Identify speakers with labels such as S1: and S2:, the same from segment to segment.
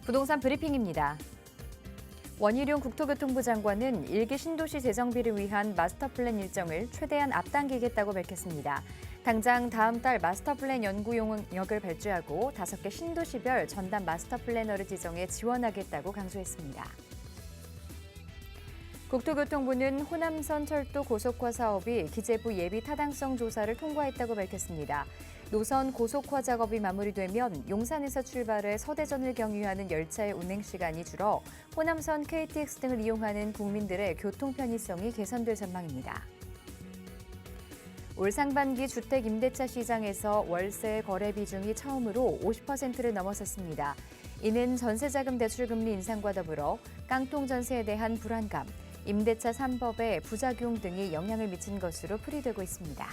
S1: 부동산 브리핑입니다. 원희룡 국토교통부 장관은 1기 신도시 재정비를 위한 마스터플랜 일정을 최대한 앞당기겠다고 밝혔습니다. 당장 다음 달 마스터플랜 연구 용역을 발주하고 5개 신도시별 전담 마스터플래너를 지정해 지원하겠다고 강조했습니다. 국토교통부는 호남선 철도 고속화 사업이 기재부 예비 타당성 조사를 통과했다고 밝혔습니다. 노선 고속화 작업이 마무리되면 용산에서 출발해 서대전을 경유하는 열차의 운행 시간이 줄어 호남선 KTX 등을 이용하는 국민들의 교통 편의성이 개선될 전망입니다. 올 상반기 주택 임대차 시장에서 월세 거래 비중이 처음으로 50%를 넘어섰습니다. 이는 전세자금 대출 금리 인상과 더불어 깡통 전세에 대한 불안감, 임대차 3법의 부작용 등이 영향을 미친 것으로 풀이되고 있습니다.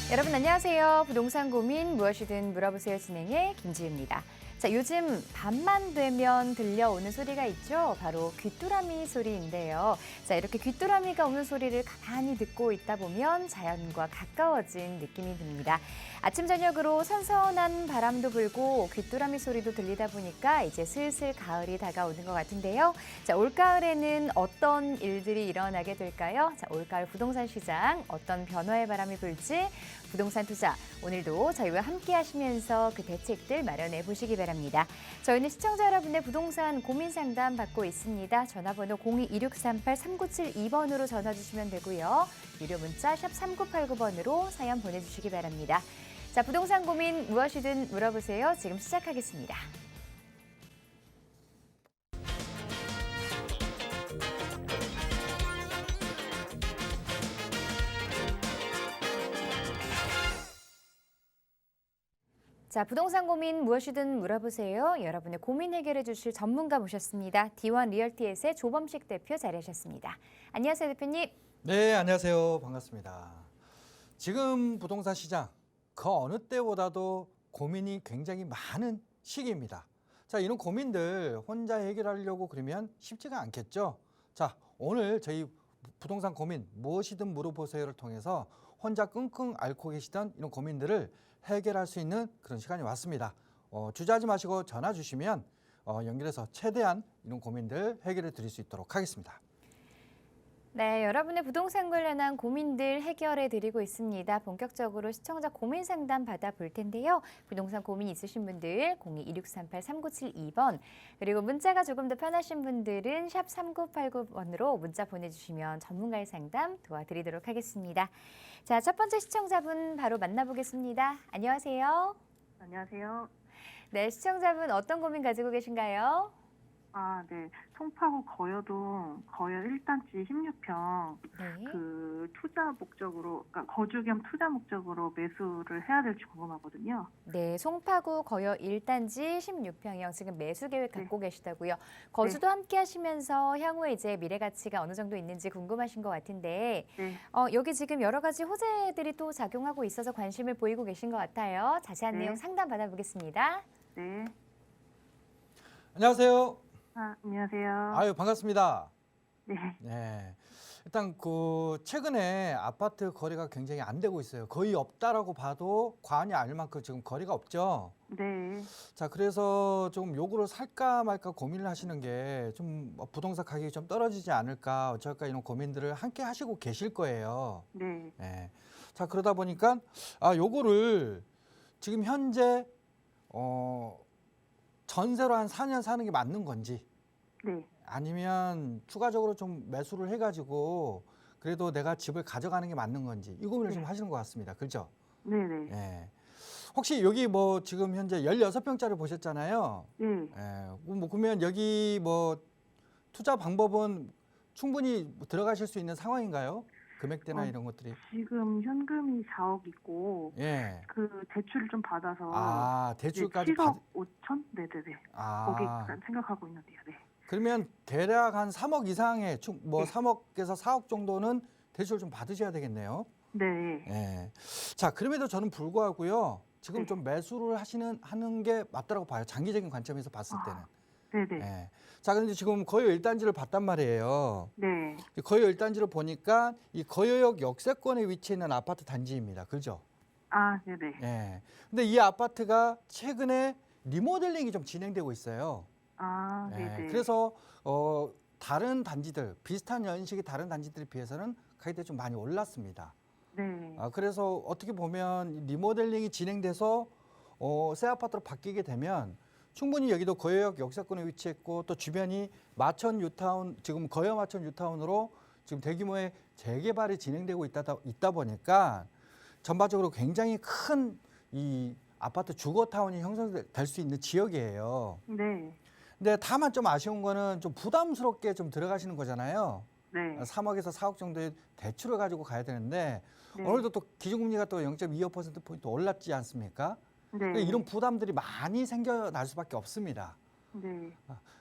S1: 여러분 안녕하세요. 부동산 고민 무엇이든 물어보세요 진행의 김지우입니다. 자, 요즘 밤만 되면 들려오는 소리가 있죠. 바로 귀뚜라미 소리인데요. 자, 이렇게 귀뚜라미가 오는 소리를 가만히 듣고 있다 보면 자연과 가까워진 느낌이 듭니다. 아침 저녁으로 선선한 바람도 불고 귀뚜라미 소리도 들리다 보니까 이제 슬슬 가을이 다가오는 것 같은데요. 자, 올가을에는 어떤 일들이 일어나게 될까요? 자, 올가을 부동산 시장 어떤 변화의 바람이 불지 부동산 투자 오늘도 저희와 함께 하시면서 그 대책들 마련해 보시기 바랍니다. 저희는 시청자 여러분의 부동산 고민 상담 받고 있습니다. 전화번호 02-2638-3972번으로 전화 주시면 되고요. 유료 문자 샵 3989번으로 사연 보내주시기 바랍니다. 자, 부동산 고민 무엇이든 물어보세요. 지금 시작하겠습니다. 자, 부동산 고민 무엇이든 물어보세요. 여러분의 고민 해결해 주실 전문가 모셨습니다. D1 리얼티에스의 조범식 대표 자리하셨습니다. 안녕하세요, 대표님.
S2: 네, 안녕하세요. 반갑습니다. 지금 부동산 시장 그 어느 때보다도 고민이 굉장히 많은 시기입니다. 자, 이런 고민들 혼자 해결하려고 그러면 쉽지가 않겠죠. 자, 오늘 저희 부동산 고민 무엇이든 물어보세요를 통해서 혼자 끙끙 앓고 계시던 이런 고민들을 해결할 수 있는 그런 시간이 왔습니다. 주저하지 마시고 전화 주시면 연결해서 최대한 이런 고민들 해결해 드릴 수 있도록 하겠습니다.
S1: 네, 여러분의 부동산 관련한 고민들 해결해 드리고 있습니다. 본격적으로 시청자 고민 상담 받아볼 텐데요. 부동산 고민 있으신 분들 02-2638-3972번 그리고 문자가 조금 더 편하신 분들은 샵 3989번으로 문자 보내주시면 전문가의 상담 도와드리도록 하겠습니다. 자, 첫 번째 시청자분 바로 만나보겠습니다. 안녕하세요.
S3: 안녕하세요.
S1: 네, 시청자분 어떤 고민 가지고 계신가요?
S3: 네. 송파구 거여동 거여 1단지 16평
S1: 네.
S3: 그 투자 목적으로, 그러니까 거주 겸 투자 목적으로 매수를 해야 될지 궁금하거든요.
S1: 네, 송파구 거여 1단지 16평형 지금 매수 계획 갖고 계시다고요. 거주도 함께 하시면서 향후에 이제 미래 가치가 어느 정도 있는지 궁금하신 것 같은데
S3: 네.
S1: 여기 지금 여러 가지 호재들이 또 작용하고 있어서 관심을 보이고 계신 것 같아요. 자세한
S3: 네.
S1: 내용 상담 받아보겠습니다.
S3: 네.
S2: 안녕하세요.
S3: 안녕하세요.
S2: 아유, 반갑습니다.
S3: 네.
S2: 네. 일단 최근에 아파트 거래가 굉장히 안 되고 있어요. 거의 없다라고 봐도 과언이 아닐 만큼 지금 거래가 없죠.
S3: 네.
S2: 자, 그래서 좀 요거를 살까 말까 고민을 하시는 게 좀 부동산 가격이 좀 떨어지지 않을까 어쩔까 이런 고민들을 함께 하시고 계실 거예요.
S3: 네.
S2: 네. 자, 그러다 보니까 요거를 지금 현재 전세로 한 4년 사는 게 맞는 건지
S3: 네.
S2: 아니면 추가적으로 좀 매수를 해가지고 그래도 내가 집을 가져가는 게 맞는 건지 이 고민을 좀 하시는 것 같습니다. 그렇죠?
S3: 네네.
S2: 예. 혹시 여기 뭐 지금 현재 16평짜리 보셨잖아요.
S3: 네.
S2: 예. 뭐 그러면 여기 뭐 투자 방법은 충분히 들어가실 수 있는 상황인가요? 금액대나 이런 것들이.
S3: 지금 현금이 4억 있고
S2: 예.
S3: 그 대출을 좀 받아서
S2: 대출까지
S3: 7억 5천? 네네네. 거기
S2: 아.
S3: 생각하고 있는데요. 네.
S2: 그러면 대략 한 3억 이상의 뭐
S3: 네.
S2: 3억에서 4억 정도는 대출 좀 받으셔야 되겠네요.
S3: 네.
S2: 예. 자, 그럼에도 저는 불구하고요. 지금
S3: 네.
S2: 좀 매수를 하는 게 맞다라고 봐요. 장기적인 관점에서 봤을 때는.
S3: 네네.
S2: 예. 자, 그런데 지금 거요 1단지를 봤단 말이에요.
S3: 네.
S2: 거요 1단지를 보니까 이 거요역 역세권에 위치해 있는 아파트 단지입니다. 그죠?
S3: 아, 네네.
S2: 예. 근데 이 아파트가 최근에 리모델링이 좀 진행되고 있어요.
S3: 아,
S2: 예.
S3: 네네.
S2: 그래서 다른 단지들, 비슷한 연식의 다른 단지들에 비해서는 가격이 좀 많이 올랐습니다.
S3: 네.
S2: 그래서 어떻게 보면 리모델링이 진행돼서 새 아파트로 바뀌게 되면 충분히 여기도 거여역 역세권에 위치했고 또 주변이 마천 뉴타운, 지금 거여 마천 뉴타운으로 지금 대규모의 재개발이 진행되고 있다 보니까 전반적으로 굉장히 큰 이 아파트 주거타운이 형성될 수 있는 지역이에요.
S3: 네.
S2: 근데 다만 좀 아쉬운 거는 좀 부담스럽게 좀 들어가시는 거잖아요.
S3: 네.
S2: 3억에서 4억 정도의 대출을 가지고 가야 되는데
S3: 네.
S2: 오늘도 또 기준금리가 또 0.25%포인트 올랐지 않습니까?
S3: 네.
S2: 이런 부담들이 많이 생겨날 수밖에 없습니다.
S3: 네.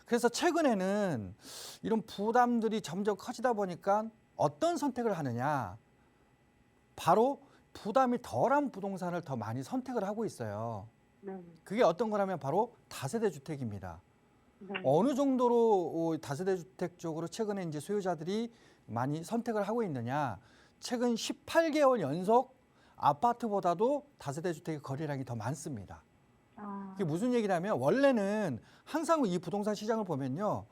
S2: 그래서 최근에는 이런 부담들이 점점 커지다 보니까 어떤 선택을 하느냐. 바로 부담이 덜한 부동산을 더 많이 선택을 하고 있어요.
S3: 네.
S2: 그게 어떤 거라면 바로 다세대 주택입니다.
S3: 네.
S2: 어느 정도로 다세대 주택 쪽으로 최근에 이제 소유자들이 많이 선택을 하고 있느냐. 최근 18개월 연속 아파트보다도 다세대 주택의 거래량이 더 많습니다.
S3: 아,
S2: 이게 무슨 얘기냐면 원래는 항상 이 부동산 시장을 보면요.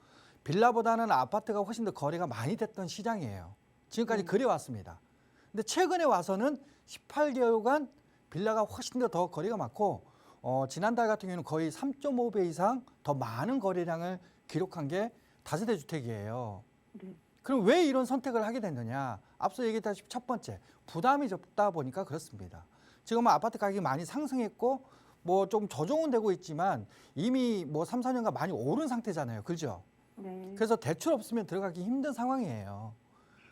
S2: 빌라보다는 아파트가 훨씬 더 거래가 많이 됐던 시장이에요. 지금까지 그래왔습니다. 근데 최근에 와서는 18개월간 빌라가 훨씬 더 거래가 많고 지난달 같은 경우는 거의 3.5배 이상 더 많은 거래량을 기록한 게 다세대 주택이에요.
S3: 네.
S2: 그럼 왜 이런 선택을 하게 됐느냐? 앞서 얘기했다시피 첫 번째, 부담이 적다 보니까 그렇습니다. 지금은 아파트 가격이 많이 상승했고 뭐 좀 조정은 되고 있지만 이미 뭐 3, 4년간 많이 오른 상태잖아요. 그죠?
S3: 네.
S2: 그래서 대출 없으면 들어가기 힘든 상황이에요.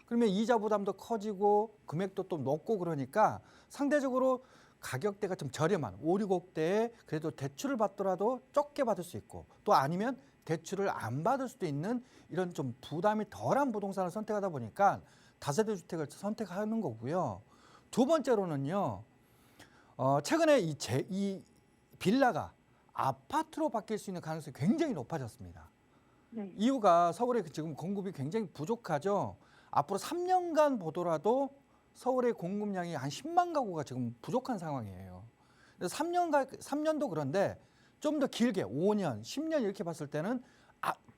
S2: 그러면 이자 부담도 커지고 금액도 또 높고 그러니까 상대적으로 가격대가 좀 저렴한 5, 6억대에 그래도 대출을 받더라도 적게 받을 수 있고 또 아니면 대출을 안 받을 수도 있는 이런 좀 부담이 덜한 부동산을 선택하다 보니까 다세대 주택을 선택하는 거고요. 두 번째로는요. 최근에 이 빌라가 아파트로 바뀔 수 있는 가능성이 굉장히 높아졌습니다.
S3: 네.
S2: 이유가 서울에 지금 공급이 굉장히 부족하죠. 앞으로 3년간 보더라도 서울의 공급량이 한 10만 가구가 지금 부족한 상황이에요. 그래서 3년도 그런데 좀 더 길게 5년, 10년 이렇게 봤을 때는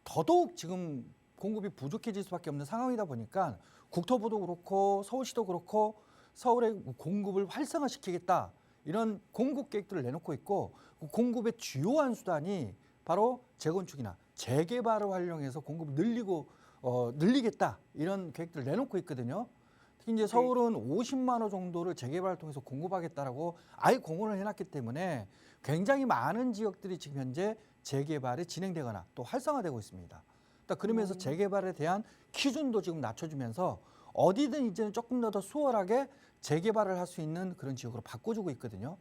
S2: 더더욱 지금 공급이 부족해질 수밖에 없는 상황이다 보니까 국토부도 그렇고 서울시도 그렇고 서울의 공급을 활성화시키겠다 이런 공급 계획들을 내놓고 있고 그 공급의 주요한 수단이 바로 재건축이나 재개발을 활용해서 공급을 늘리겠다 이런 계획들을 내놓고 있거든요. 특히 이제 서울은 50만 호 정도를 재개발을 통해서 공급하겠다라고 아예 공언을 해놨기 때문에 굉장히 많은 지역들이 지금 현재 재개발이 진행되거나 또 활성화되고 있습니다. 그러면서 재개발에 대한 기준도 지금 낮춰주면서 어디든 이제는 조금 더 수월하게 재개발을 할 수 있는 그런 지역으로 바꿔주고 있거든요.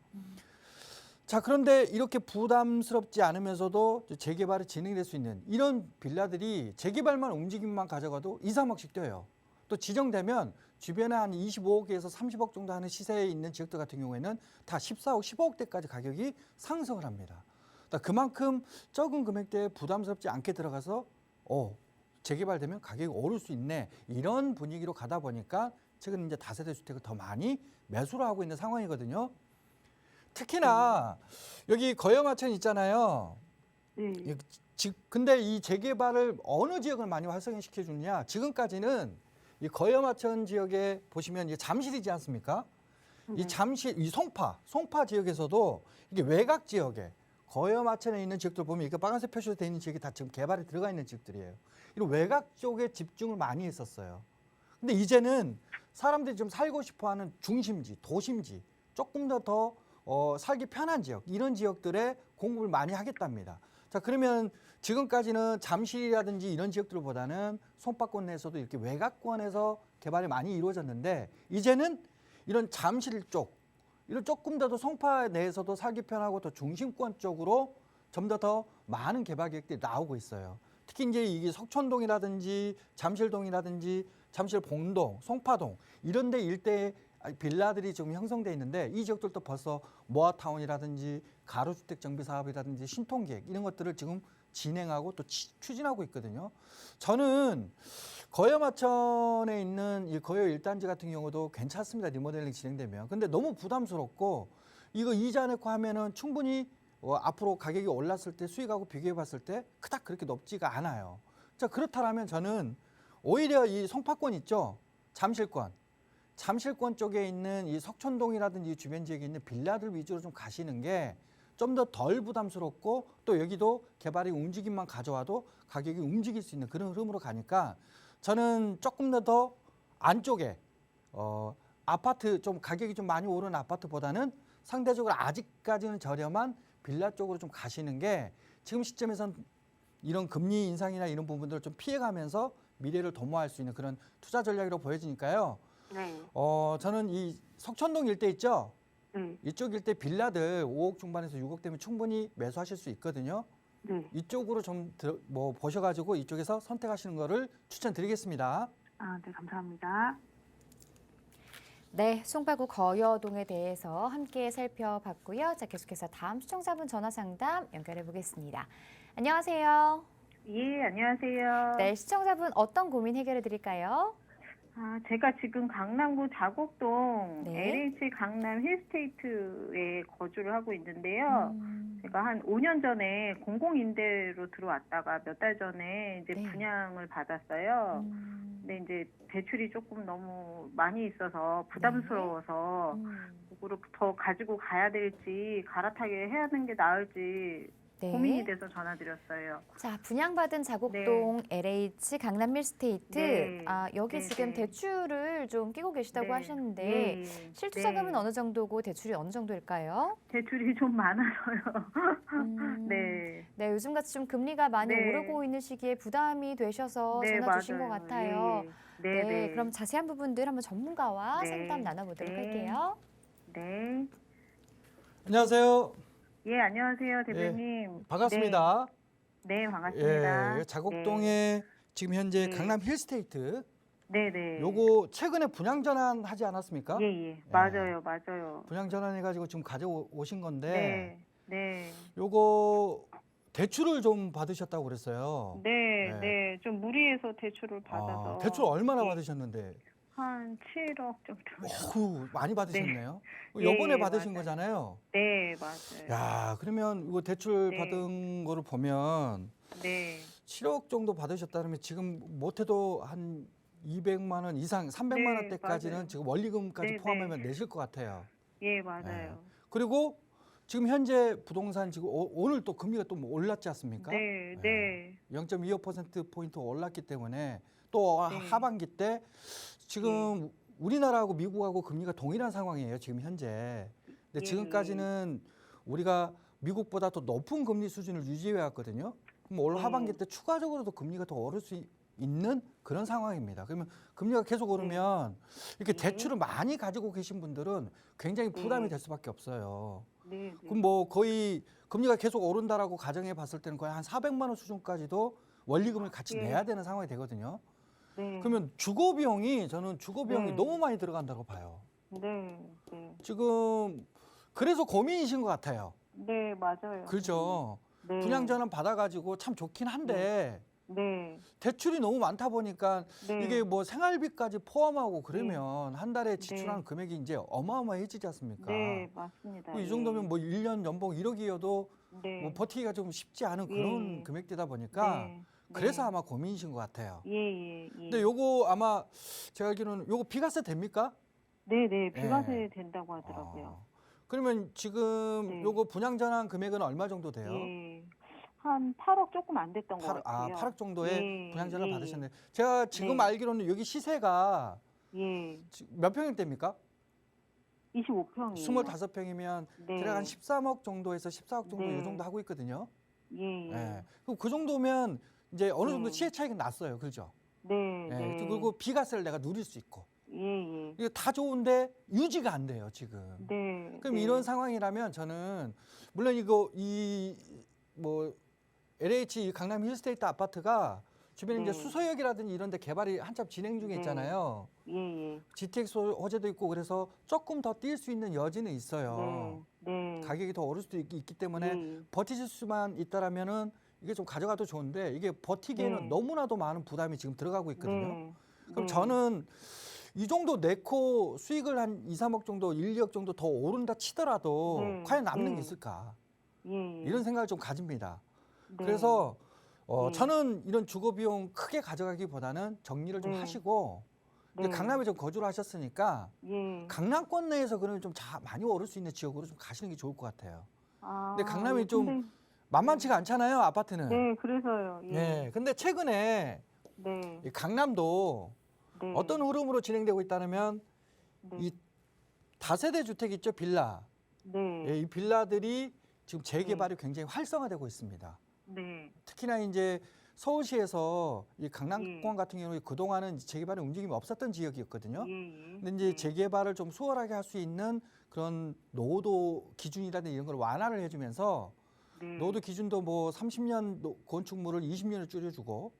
S2: 자, 그런데 이렇게 부담스럽지 않으면서도 재개발이 진행될 수 있는 이런 빌라들이 재개발만 움직임만 가져가도 2, 3억씩 뛰어요. 또 지정되면 주변에 한 25억에서 30억 정도 하는 시세에 있는 지역들 같은 경우에는 다 14억, 15억대까지 가격이 상승을 합니다. 그만큼 적은 금액대에 부담스럽지 않게 들어가서 재개발되면 가격이 오를 수 있네. 이런 분위기로 가다 보니까 최근 이제 다세대 주택을 더 많이 매수를 하고 있는 상황이거든요. 특히나 여기 거여마천 있잖아요.
S3: 네.
S2: 근데 이 재개발을 어느 지역을 많이 활성화시켜 주느냐? 지금까지는 이 거여마천 지역에 보시면 이게 잠실이지 않습니까? 이 잠실, 이 송파 지역에서도 이게 외곽 지역에 거여마천에 있는 지역들 보면 이게 빨간색 표시로 되어 있는 지역이 다 지금 개발이 들어가 있는 지역들이에요. 이런 외곽 쪽에 집중을 많이 했었어요. 근데 이제는 사람들이 좀 살고 싶어하는 중심지, 도심지, 조금 더 살기 편한 지역, 이런 지역들에 공급을 많이 하겠답니다. 자, 그러면 지금까지는 잠실이라든지 이런 지역들보다는 송파권 내에서도 이렇게 외곽권에서 개발이 많이 이루어졌는데 이제는 이런 잠실 쪽, 이런 조금 더 송파 내에서도 살기 편하고 더 중심권 쪽으로 좀 더 많은 개발 계획들이 나오고 있어요. 특히 이제 이게 석촌동이라든지 잠실동이라든지 잠실 봉동, 송파동 이런 데 일대에 빌라들이 좀 형성돼 있는데 이 지역들도 벌써 모아타운이라든지 가로주택 정비 사업이라든지 신통계획 이런 것들을 지금 진행하고 또 추진하고 있거든요. 저는 거여마천에 있는 이 거여 1단지 같은 경우도 괜찮습니다. 리모델링 진행되면. 근데 너무 부담스럽고 이거 이자 내고 하면은 충분히 앞으로 가격이 올랐을 때 수익하고 비교해 봤을 때 그닥 그렇게 높지가 않아요. 자, 그렇다면 저는 오히려 이 송파권 있죠? 잠실권 쪽에 있는 이 석촌동이라든지 주변 지역에 있는 빌라들 위주로 좀 가시는 게 좀 더 덜 부담스럽고 또 여기도 개발이 움직임만 가져와도 가격이 움직일 수 있는 그런 흐름으로 가니까 저는 조금 더 안쪽에 아파트 좀 가격이 좀 많이 오른 아파트보다는 상대적으로 아직까지는 저렴한 빌라 쪽으로 좀 가시는 게 지금 시점에선 이런 금리 인상이나 이런 부분들을 좀 피해가면서 미래를 도모할 수 있는 그런 투자 전략으로 보여지니까요.
S3: 네.
S2: 저는 이 석촌동 일대 있죠?
S3: 네.
S2: 이쪽 일대 빌라들 5억 중반에서 6억 되면 충분히 매수하실 수 있거든요.
S3: 네.
S2: 이쪽으로 좀 보셔가지고 이쪽에서 선택하시는 거를 추천드리겠습니다.
S3: 아, 네, 감사합니다.
S1: 네, 송파구 거여동에 대해서 함께 살펴봤고요. 자, 계속해서 다음 시청자분 전화 상담 연결해 보겠습니다. 안녕하세요.
S4: 예, 안녕하세요.
S1: 네, 시청자분 어떤 고민 해결해 드릴까요?
S4: 제가 지금 강남구 자곡동
S1: 네.
S4: LH 강남 힐스테이트에 거주를 하고 있는데요. 제가 한 5년 전에 공공임대로 들어왔다가 몇 달 전에 이제
S1: 네.
S4: 분양을 받았어요. 근데 이제 대출이 조금 너무 많이 있어서 부담스러워서 그거를 더 가지고 가야 될지 갈아타게 해야 하는 게 나을지
S1: 네.
S4: 고민이 돼서 전화드렸어요.
S1: 자, 분양받은 자곡동 LH 강남 밀스테이트.
S4: 네.
S1: 여기
S4: 네,
S1: 지금
S4: 네.
S1: 대출을 좀 끼고 계시다고
S4: 네.
S1: 하셨는데
S4: 예,
S1: 실투자금은
S4: 네.
S1: 어느 정도고 대출이 어느 정도일까요?
S4: 대출이 좀 많아서요.
S1: 네.
S4: 네.
S1: 요즘같이 좀 금리가 많이
S4: 네.
S1: 오르고 있는 시기에 부담이 되셔서
S4: 네,
S1: 전화 주신 것
S4: 맞아요.
S1: 같아요.
S4: 예. 네, 네.
S1: 그럼 자세한 부분들 한번 전문가와
S4: 네.
S1: 상담 나눠보도록
S4: 네.
S1: 할게요.
S4: 네.
S2: 안녕하세요.
S4: 예, 안녕하세요, 대표님.
S2: 반갑습니다.
S4: 네, 반갑습니다.
S2: 예, 자곡동에 지금 현재
S4: 네.
S2: 강남 힐스테이트
S4: 네, 네.
S2: 요거 최근에 분양 전환하지 않았습니까?
S4: 예, 예. 맞아요, 맞아요.
S2: 분양 전환해가지고 지금 가져오신 건데
S4: 네. 네.
S2: 요거 대출을 좀 받으셨다고 그랬어요.
S4: 네,
S2: 네.
S4: 네. 좀 무리해서 대출을 받아서
S2: 대출 얼마나
S4: 예.
S2: 받으셨는데?
S4: 한 7억 정도.
S2: 어후, 많이 받으셨네요.
S4: 예,
S2: 요번에
S4: 예,
S2: 받으신
S4: 맞아요.
S2: 거잖아요.
S4: 네, 맞아요.
S2: 야, 그러면 이거 대출
S4: 네.
S2: 받은 거를 보면
S4: 네.
S2: 7억 정도 받으셨다면 지금 못해도 한 200만 원 이상, 300만
S4: 네,
S2: 원대까지는
S4: 맞아요.
S2: 지금 원리금까지
S4: 네,
S2: 포함하면 내실 것 같아요.
S4: 예, 맞아요.
S2: 그리고 지금 현재 부동산 지금 오늘 또 금리가 또 올랐지 않습니까?
S4: 네, 네.
S2: 0.25%포인트 올랐기 때문에 또
S4: 네.
S2: 하반기 때 지금 우리나라하고 미국하고 금리가 동일한 상황이에요. 지금 현재. 근데
S4: 예,
S2: 지금까지는 우리가 미국보다 더 높은 금리 수준을 유지해 왔거든요. 그럼 올 하반기 때 추가적으로도 금리가 더 오를 수 있는 그런 상황입니다. 그러면 금리가 계속 오르면 이렇게 대출을 많이 가지고 계신 분들은 굉장히 부담이 될 수밖에 없어요.
S4: 네, 네.
S2: 그럼 뭐 거의 금리가 계속 오른다라고 가정해 봤을 때는 거의 한 400만 원 수준까지도 원리금을 같이
S4: 예.
S2: 내야 되는 상황이 되거든요.
S4: 네.
S2: 그러면 주거 비용이 저는 주거 비용이
S4: 네.
S2: 너무 많이 들어간다고 봐요.
S4: 네, 네.
S2: 지금 그래서 고민이신 것 같아요.
S4: 네, 맞아요.
S2: 그렇죠.
S4: 네.
S2: 분양 전환 받아가지고 참 좋긴 한데
S4: 네.
S2: 대출이 너무 많다 보니까
S4: 네.
S2: 이게 뭐 생활비까지 포함하고 그러면 한 달에 지출하는 금액이 이제 어마어마해지지 않습니까?
S4: 네, 맞습니다.
S2: 이 정도면 뭐 1년 연봉 1억이어도
S4: 네.
S2: 뭐 버티기가 좀 쉽지 않은
S4: 예.
S2: 그런 금액대다 보니까
S4: 네.
S2: 그래서 아마 고민이신 것 같아요.
S4: 예, 예, 예.
S2: 근데 요거 아마 제가 알기로는 요거 비과세 됩니까?
S4: 네, 네. 비과세
S2: 예.
S4: 된다고 하더라고요.
S2: 그러면 지금
S4: 네.
S2: 요거 분양 전환 금액은 얼마 정도 돼요?
S4: 예. 한 8억 조금 안 됐던 것 같아요.
S2: 8억 정도의
S4: 예,
S2: 분양 전환
S4: 예,
S2: 받으셨네요. 제가 지금
S4: 네.
S2: 알기로는 여기 시세가
S4: 예.
S2: 몇 평일대입니까?
S4: 25평이에요.
S2: 25평이면
S4: 네.
S2: 대략 한 13억 정도에서 14억 정도
S4: 네.
S2: 이 정도 하고 있거든요.
S4: 예, 예.
S2: 예. 그럼 그 정도면 이제 어느 정도
S4: 네.
S2: 시세 차이가 났어요. 그렇죠?
S4: 네,
S2: 예.
S4: 네.
S2: 그리고 비과세를 내가 누릴 수 있고.
S4: 예, 예.
S2: 이게 다 좋은데 유지가 안 돼요, 지금.
S4: 네.
S2: 그럼
S4: 네.
S2: 이런 상황이라면 저는 물론 이거 이 뭐 LH 강남 힐스테이트 아파트가 주변에
S4: 네.
S2: 이제 수서역이라든지 이런 데 개발이 한참 진행 중에
S4: 네.
S2: 있잖아요.
S4: 예, 예.
S2: GTX 호재도 있고 그래서 조금 더 뛸 수 있는 여지는 있어요.
S4: 네.
S2: 가격이 더 오를 수도 있기 때문에
S4: 예.
S2: 버티실 수만 있다라면은 이게 좀 가져가도 좋은데 이게 버티기에는
S4: 네.
S2: 너무나도 많은 부담이 지금 들어가고 있거든요.
S4: 네.
S2: 그럼
S4: 네.
S2: 저는 이 정도 내코 수익을 한 2, 3억 정도, 1, 2억 정도 더 오른다 치더라도
S4: 네.
S2: 과연 남는
S4: 네.
S2: 게 있을까?
S4: 예.
S2: 이런 생각을 좀 가집니다.
S4: 네.
S2: 그래서
S4: 네.
S2: 저는 이런 주거 비용 크게 가져가기보다는 정리를 좀
S4: 네.
S2: 하시고
S4: 네.
S2: 강남에 좀 거주를 하셨으니까
S4: 예.
S2: 강남권 내에서 그러면 좀 많이 오를 수 있는 지역으로 좀 가시는 게 좋을 것 같아요.
S4: 아,
S2: 근데 강남이
S4: 예,
S2: 좀
S4: 근데-
S2: 만만치가 않잖아요, 아파트는.
S4: 네, 그래서요. 예.
S2: 네, 근데 최근에
S4: 네.
S2: 이 강남도
S4: 네.
S2: 어떤 흐름으로 진행되고 있다면
S4: 네.
S2: 이 다세대 주택 있죠, 빌라.
S4: 네.
S2: 이 빌라들이 지금 재개발이 굉장히 활성화되고 있습니다.
S4: 네.
S2: 특히나 이제 서울시에서 이 강남권
S4: 예.
S2: 같은 경우에 그동안은 재개발의 움직임이 없었던 지역이었거든요.
S4: 예.
S2: 근데 이제 재개발을 좀 수월하게 할 수 있는 그런 노후도 기준이라든지 이런 걸 완화를 해주면서
S4: 네.
S2: 노후도 기준도 뭐 30년 건축물을 20년을 줄여주고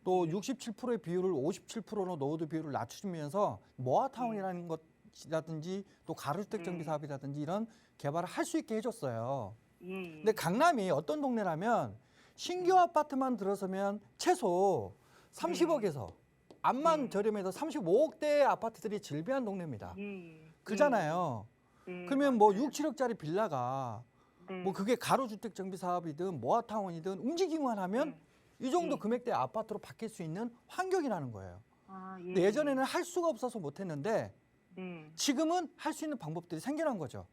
S2: 또 67%의 비율을 57%로 노후도 비율을 낮춰주면서 모아타운이라는 것이라든지 또 가로주택 정비 사업이라든지 이런 개발을 할 수 있게 해줬어요.
S4: 예.
S2: 근데 강남이 어떤 동네라면 신규 아파트만 들어서면 최소 30억에서 암만
S4: 네.
S2: 저렴해도 35억대의 아파트들이 질비한 동네입니다.
S4: 예.
S2: 그잖아요.
S4: 네.
S2: 그러면 뭐 6, 7억짜리 빌라가
S4: 네.
S2: 뭐 그게 가로주택 정비 사업이든 모아타운이든 움직이기만 하면 이 정도
S4: 네.
S2: 금액대 아파트로 바뀔 수 있는 환경이라는 거예요.
S4: 아, 예.
S2: 근데 예전에는 할 수가 없어서 못했는데
S4: 네.
S2: 지금은 할 수 있는 방법들이 생겨난 거죠.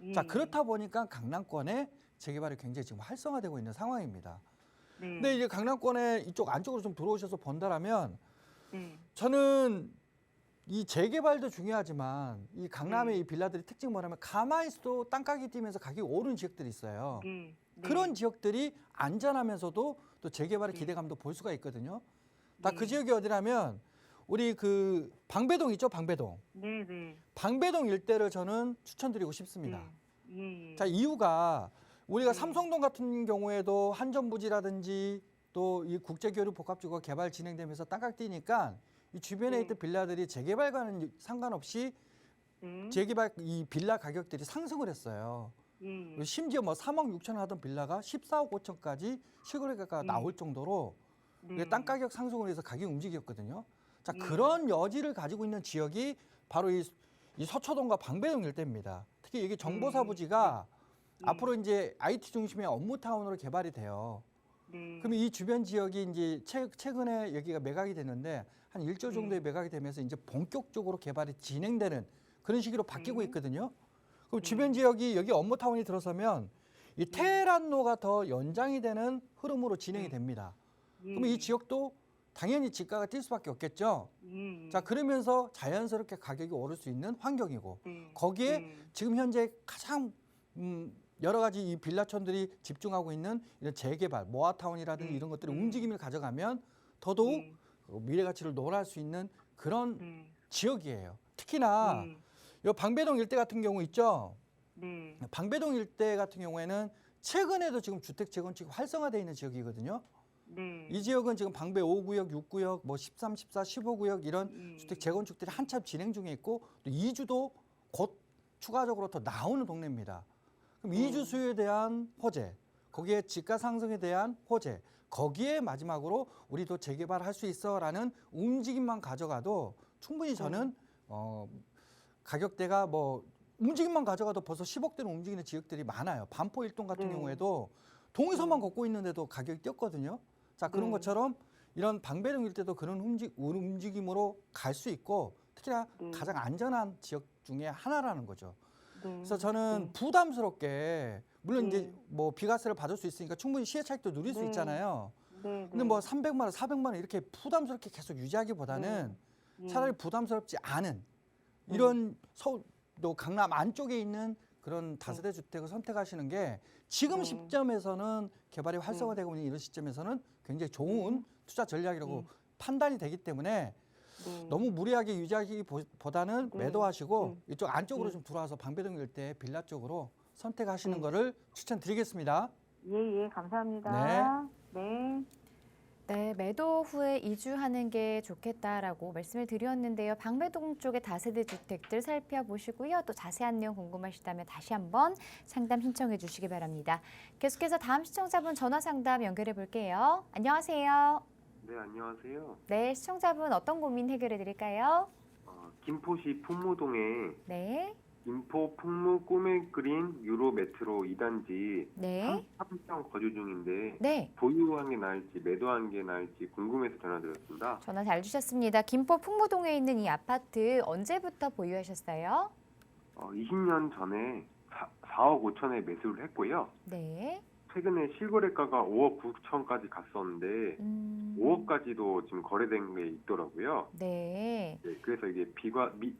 S4: 예.
S2: 자, 그렇다 보니까 강남권에 재개발이 굉장히 지금 활성화되고 있는 상황입니다.
S4: 네.
S2: 근데 이제 강남권에 이쪽 안쪽으로 좀 들어오셔서 본다라면
S4: 네.
S2: 저는 이 재개발도 중요하지만 이 강남의 이 빌라들의 특징이 뭐냐면 가만히 있어도 땅가격이 뛰면서 가격이 오르는 지역들이 있어요.
S4: 네.
S2: 그런 지역들이 안전하면서도 또 재개발의
S4: 네.
S2: 기대감도 볼 수가 있거든요. 딱 그
S4: 네.
S2: 지역이 어디냐면 우리 그 방배동 있죠, 방배동.
S4: 네. 네.
S2: 방배동 일대를 저는 추천드리고 싶습니다.
S4: 예.
S2: 자, 이유가 우리가
S4: 네.
S2: 삼성동 같은 경우에도 한전부지라든지 또 이 국제교류복합지구가 개발 진행되면서 땅값 뛰니까 이 주변에
S4: 네.
S2: 있던 빌라들이 재개발과는 상관없이
S4: 네.
S2: 재개발 이 빌라 가격들이 상승을 했어요.
S4: 예.
S2: 심지어 뭐 3억 6천 하던 빌라가 14억 5천까지 실거래가가 나올 정도로 이게 땅 가격 상승을 해서 가격이 움직였거든요. 자, 그런 여지를 가지고 있는 지역이 바로 이 서초동과 방배동 일대입니다. 특히 여기 정보사부지가 앞으로 이제 IT 중심의 업무타운으로 개발이 돼요.
S4: 네.
S2: 그럼 이 주변 지역이 이제 최근에 여기가 매각이 됐는데 한 1조 정도의 매각이 되면서 이제 본격적으로 개발이 진행되는 그런 시기로 바뀌고 있거든요. 그럼 주변 지역이 여기 업무타운이 들어서면 이 테헤란로가 더 연장이 되는 흐름으로 진행이 됩니다. 그러면 이 지역도 당연히 지가가 뛸 수밖에 없겠죠. 자, 그러면서 자연스럽게 가격이 오를 수 있는 환경이고 거기에 지금 현재 가장 여러 가지 이 빌라촌들이 집중하고 있는 이런 재개발, 모아타운이라든지 이런 것들의 움직임을 가져가면 더더욱 미래 가치를 논할 수 있는 그런 지역이에요. 특히나 이 방배동 일대 같은 경우 있죠.
S4: 네.
S2: 방배동 일대 같은 경우에는 최근에도 지금 주택 재건축이 활성화되어 있는 지역이거든요.
S4: 네.
S2: 이 지역은 지금 방배 5구역, 6구역, 뭐 13, 14, 15구역 이런 주택 재건축들이 한참 진행 중에 있고 또 이주도 곧 추가적으로 더 나오는 동네입니다. 그럼 이주 수요에 대한 호재, 거기에 지가 상승에 대한 호재, 거기에 마지막으로 우리도 재개발할 수 있어라는 움직임만 가져가도 충분히 저는 가격대가 뭐 움직임만 가져가도 벌써 10억대로 움직이는 지역들이 많아요. 반포 일동 같은 경우에도 동의서만 걷고 있는데도 가격이 뛰었거든요. 자, 그런 것처럼 이런 방배동 일대도 그런 움직임으로 갈 수 있고 특히나 가장 안전한 지역 중에 하나라는 거죠. 그래서 저는 부담스럽게 물론 이제 뭐 비과세를 받을 수 있으니까 충분히 시세 차익도 누릴 수 있잖아요. 근데 뭐 300만 원, 400만 원 이렇게 부담스럽게 계속 유지하기보다는 차라리 부담스럽지 않은 이런 서울 또 강남 안쪽에 있는 그런 다세대 주택을 선택하시는 게 지금 시점에서는 개발이 활성화되고 있는 이런 시점에서는 굉장히 좋은 투자 전략이라고 판단이 되기 때문에 너무 무리하게 유지하기보다는 매도하시고 이쪽 안쪽으로 좀 들어와서 방배동 일대 빌라 쪽으로 선택하시는 거를 추천드리겠습니다.
S4: 예, 감사합니다. 네.
S1: 네, 매도 후에 이주하는 게 좋겠다라고 말씀을 드렸는데요. 방배동 쪽의 다세대 주택들 살펴보시고요. 또 자세한 내용 궁금하시다면 다시 한번 상담 신청해 주시기 바랍니다. 계속해서 다음 시청자분 전화 상담 연결해 볼게요. 안녕하세요.
S5: 네, 안녕하세요.
S1: 네, 시청자분 어떤 고민 해결해 드릴까요?
S5: 김포시 풍무동에
S1: 네,
S5: 김포 풍무 꿈의 그린 유로 메트로 2단지
S1: 네,
S5: 3평 거주 중인데
S1: 네.
S5: 보유한 게 나을지 매도한 게 나을지 궁금해서 전화드렸습니다.
S1: 전화 잘 주셨습니다. 김포 풍무동에 있는 이 아파트 언제부터 보유하셨어요?
S5: 20년 전에 4억 5천에 매수를 했고요.
S1: 네.
S5: 최근에 실거래가가 5억 9천까지 갔었는데 5억까지도 지금 거래된 게 있더라고요.
S1: 네.
S5: 네, 그래서 이게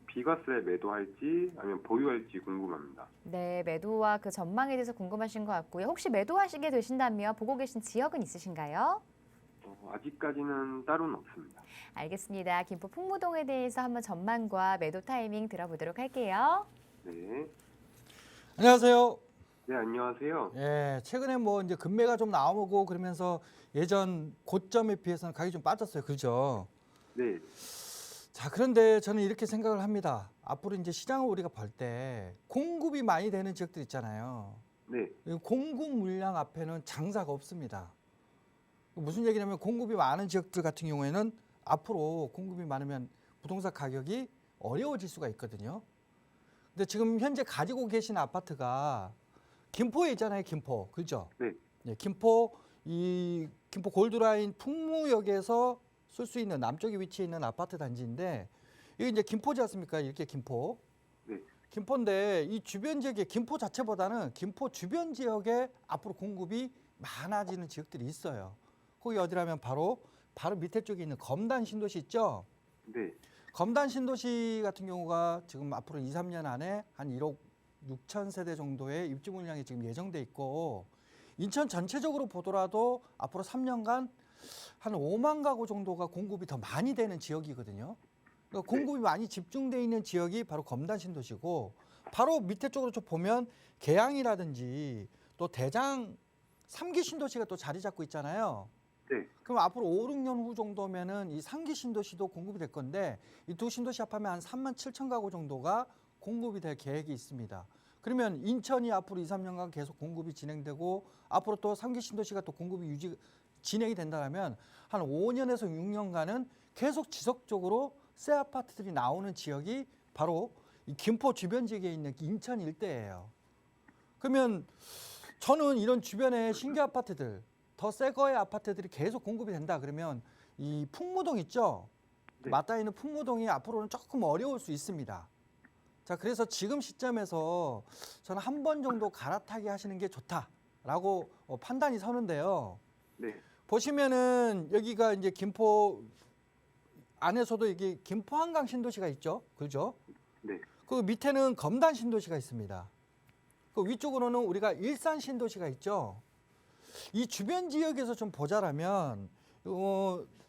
S5: 비과세에 매도할지 아니면 보유할지 궁금합니다.
S1: 네, 매도와 그 전망에 대해서 궁금하신 것 같고요. 혹시 매도하시게 되신다면 보고 계신 지역은 있으신가요?
S5: 아직까지는 따로는 없습니다.
S1: 알겠습니다. 김포 풍무동에 대해서 한번 전망과 매도 타이밍 들어보도록 할게요.
S5: 네.
S2: 안녕하세요.
S5: 네, 안녕하세요.
S2: 예, 최근에 뭐 이제 금매가 좀 나오고 그러면서 예전 고점에 비해서는 가격이 좀 빠졌어요. 그죠?
S5: 네,
S2: 자, 그런데 저는 이렇게 생각을 합니다. 앞으로 이제 시장을 우리가 볼 때 공급이 많이 되는 지역들 있잖아요.
S5: 네,
S2: 이 공급 물량 앞에는 장사가 없습니다. 무슨 얘기냐면 공급이 많은 지역들 같은 경우에는 앞으로 공급이 많으면 부동산 가격이 어려워질 수가 있거든요. 근데 지금 현재 가지고 계신 아파트가 김포에 있잖아요, 김포. 그죠?
S5: 네.
S2: 예, 김포 골드라인 풍무역에서 쓸 수 있는 남쪽에 위치해 있는 아파트 단지인데 이게 이제 김포지 않습니까? 이렇게 김포.
S5: 네.
S2: 김포인데 이 주변 지역에 김포 자체보다는 김포 주변 지역에 앞으로 공급이 많아지는 지역들이 있어요. 거기 어디라면 바로 밑에 쪽에 있는 검단 신도시 있죠?
S5: 네,
S2: 검단 신도시 같은 경우가 지금 앞으로 2, 3년 안에 한 1억 6천 세대 정도의 입주 물량이 지금 예정돼 있고 인천 전체적으로 보더라도 앞으로 3년간 한 5만 가구 정도가 공급이 더 많이 되는 지역이거든요. 그러니까 공급이 많이 집중돼 있는 지역이 바로 검단 신도시고 바로 밑에 쪽으로 좀 보면 계양이라든지 또 대장 3기 신도시가 또 자리 잡고 있잖아요.
S5: 네,
S2: 그럼 앞으로 5, 6년 후 정도면은 이 3기 신도시도 공급이 될 건데 이 두 신도시 합하면 한 3만 7천 가구 정도가 공급이 될 계획이 있습니다. 그러면 인천이 앞으로 2, 3년간 계속 공급이 진행되고 앞으로 또 3기 신도시가 또 공급이 진행이 된다면 한 5년에서 6년간은 계속 지속적으로 새 아파트들이 나오는 지역이 바로 이 김포 주변 지역에 있는 인천 일대예요. 그러면 저는 이런 주변에 신규 아파트들 더 새 거의 아파트들이 계속 공급이 된다 그러면 이 풍무동 있죠?
S5: 네.
S2: 맞닿아 있는 풍무동이 앞으로는 조금 어려울 수 있습니다. 자, 그래서 지금 시점에서 저는 한 번 정도 갈아타기 하시는 게 좋다라고 판단이 서는데요.
S5: 네,
S2: 보시면은 여기가 이제 김포 안에서도 이게 김포 한강 신도시가 있죠, 그죠?
S5: 네,
S2: 그 밑에는 검단 신도시가 있습니다. 그 위쪽으로는 우리가 일산 신도시가 있죠. 이 주변 지역에서 좀 보자라면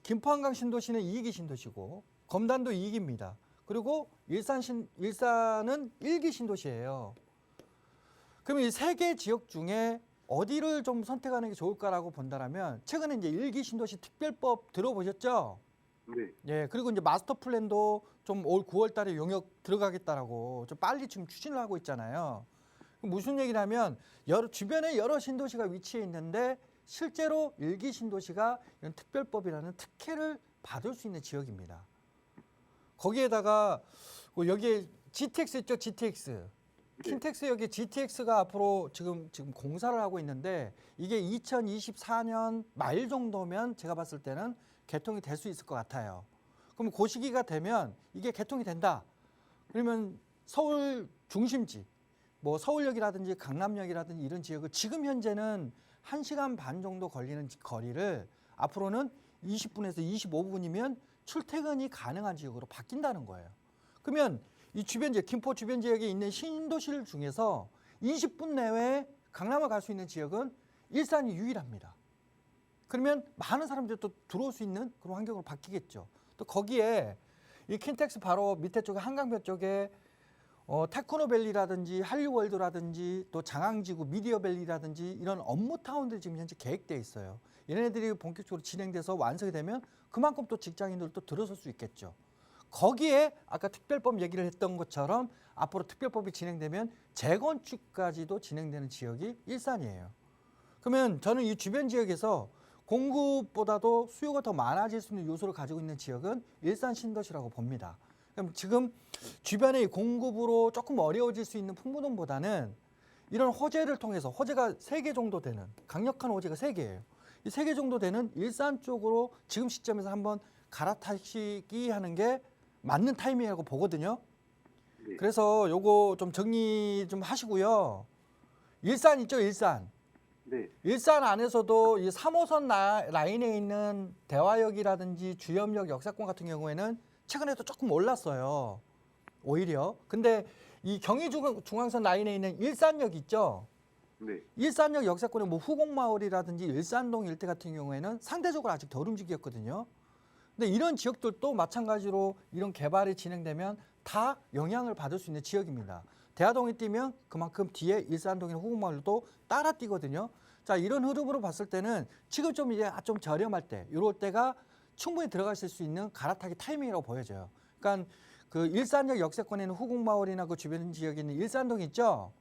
S2: 김포 한강 신도시는 2기 신도시고 검단도 2기입니다. 그리고 일산은 1기 신도시예요. 그러면 이 세 개 지역 중에 어디를 좀 선택하는 게 좋을까라고 본다면 최근에 이제 1기 신도시 특별법 들어보셨죠?
S5: 네,
S2: 예, 그리고 이제 마스터 플랜도 좀 올 9월 달에 용역 들어가겠다라고 좀 빨리 지금 추진을 하고 있잖아요. 무슨 얘기냐면 주변에 여러 신도시가 위치해 있는데 실제로 1기 신도시가 이런 특별법이라는 특혜를 받을 수 있는 지역입니다. 거기에다가 여기에 GTX 있죠, GTX. 킨텍스 여기 GTX가 앞으로 지금 공사를 하고 있는데 이게 2024년 말 정도면 제가 봤을 때는 개통이 될 수 있을 것 같아요. 그럼 그 시기가 되면 이게 개통이 된다. 그러면 서울 중심지, 뭐 서울역이라든지 강남역이라든지 이런 지역을 지금 현재는 1시간 반 정도 걸리는 거리를 앞으로는 20분에서 25분이면 출퇴근이 가능한 지역으로 바뀐다는 거예요. 그러면 이 주변 지역, 김포 주변 지역에 있는 신도시들 중에서 20분 내외에 강남을 갈 수 있는 지역은 일산이 유일합니다. 그러면 많은 사람들이 또 들어올 수 있는 그런 환경으로 바뀌겠죠. 또 거기에 이 킨텍스 바로 밑에 쪽에 한강변 쪽에 테크노밸리라든지 한류월드라든지 또 장항지구 미디어밸리라든지 이런 업무타운들이 지금 현재 계획되어 있어요. 얘네들이 본격적으로 진행돼서 완성이 되면 그만큼 또 직장인들도 들어설 수 있겠죠. 거기에 아까 특별법 얘기를 했던 것처럼 앞으로 특별법이 진행되면 재건축까지도 진행되는 지역이 일산이에요. 그러면 저는 이 주변 지역에서 공급보다도 수요가 더 많아질 수 있는 요소를 가지고 있는 지역은 일산 신도시라고 봅니다. 그럼 지금 주변의 공급으로 조금 어려워질 수 있는 풍부동보다는 이런 호재를 통해서 호재가 3개 정도 되는 강력한 호재가 3개예요. 이 3개 정도 되는 일산 쪽으로 지금 시점에서 한번 갈아타시기 하는 게 맞는 타이밍이라고 보거든요.
S5: 네.
S2: 그래서 요거 좀 정리 좀 하시고요. 일산 있죠, 일산.
S5: 네.
S2: 일산 안에서도 이 3호선 라인에 있는 대화역이라든지 주염역 역사권 같은 경우에는 최근에도 조금 올랐어요. 오히려. 근데 이 경의중앙선 라인에 있는 일산역 있죠.
S5: 네.
S2: 일산역 역사권의 뭐 후곡마을이라든지 일산동 일대 같은 경우에는 상대적으로 아직 덜 움직였거든요. 근데 이런 지역들도 마찬가지로 이런 개발이 진행되면 다 영향을 받을 수 있는 지역입니다. 대하동이 뛰면 그만큼 뒤에 일산동이나 후곡마을도 따라 뛰거든요. 자, 이런 흐름으로 봤을 때는 지금 좀 이제 좀 저렴할 때, 이럴 때가 충분히 들어가실 수 있는 갈아타기 타이밍이라고 보여져요. 그러니까 그 일산역 역세권에 있는 후곡마을이나 그 주변 지역에 있는 일산동 있죠.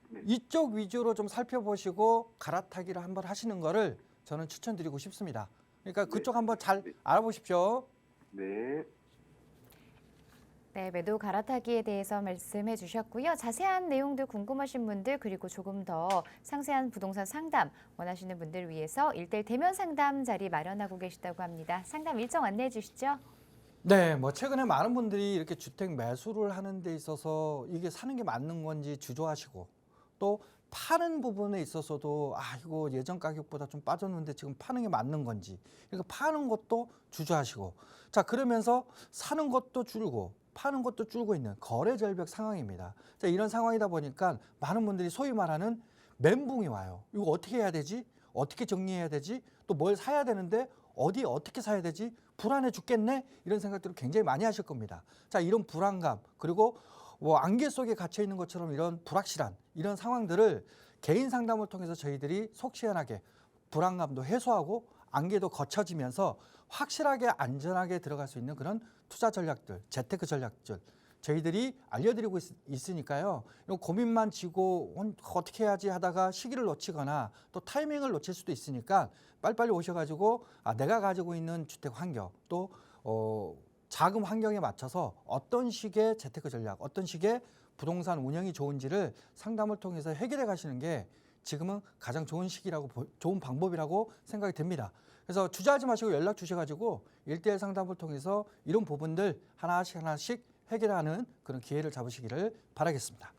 S5: 네.
S2: 이쪽 위주로 좀 살펴보시고 갈아타기를 한번 하시는 거를 저는 추천드리고 싶습니다. 그러니까 그쪽 한번 잘 알아보십시오.
S5: 네.
S1: 네, 매도 갈아타기에 대해서 말씀해 주셨고요. 자세한 내용들 궁금하신 분들 그리고 조금 더 상세한 부동산 상담 원하시는 분들 위해서 1:1 대면 상담 자리 마련하고 계시다고 합니다. 상담 일정 안내해 주시죠.
S2: 네, 뭐 최근에 많은 분들이 이렇게 주택 매수를 하는 데 있어서 이게 사는 게 맞는 건지 주저하시고 또 파는 부분에 있어서도 이거 예전 가격보다 좀 빠졌는데 지금 파는 게 맞는 건지 그러니까 파는 것도 주저하시고 자 그러면서 사는 것도 줄고 파는 것도 줄고 있는 거래 절벽 상황입니다. 자, 이런 상황이다 보니까 많은 분들이 소위 말하는 멘붕이 와요. 이거 어떻게 해야 되지? 어떻게 정리해야 되지? 또 뭘 사야 되는데 어디 어떻게 사야 되지? 불안해 죽겠네? 이런 생각들을 굉장히 많이 하실 겁니다. 자, 이런 불안감 그리고 뭐 안개 속에 갇혀 있는 것처럼 이런 불확실한 이런 상황들을 개인 상담을 통해서 저희들이 속 시원하게 불안감도 해소하고 안개도 거쳐지면서 확실하게 안전하게 들어갈 수 있는 그런 투자 전략들, 재테크 전략들 저희들이 알려드리고 있으니까요. 이런 고민만 지고 어떻게 해야지 하다가 시기를 놓치거나 또 타이밍을 놓칠 수도 있으니까 빨리빨리 오셔가지고 내가 가지고 있는 주택 환경 또 자금 환경에 맞춰서 어떤 식의 재테크 전략, 어떤 식의 부동산 운영이 좋은지를 상담을 통해서 해결해 가시는 게 지금은 가장 좋은 시기라고 좋은 방법이라고 생각이 됩니다. 그래서 주저하지 마시고 연락 주셔가지고 1:1 상담을 통해서 이런 부분들 하나씩 해결하는 그런 기회를 잡으시기를 바라겠습니다.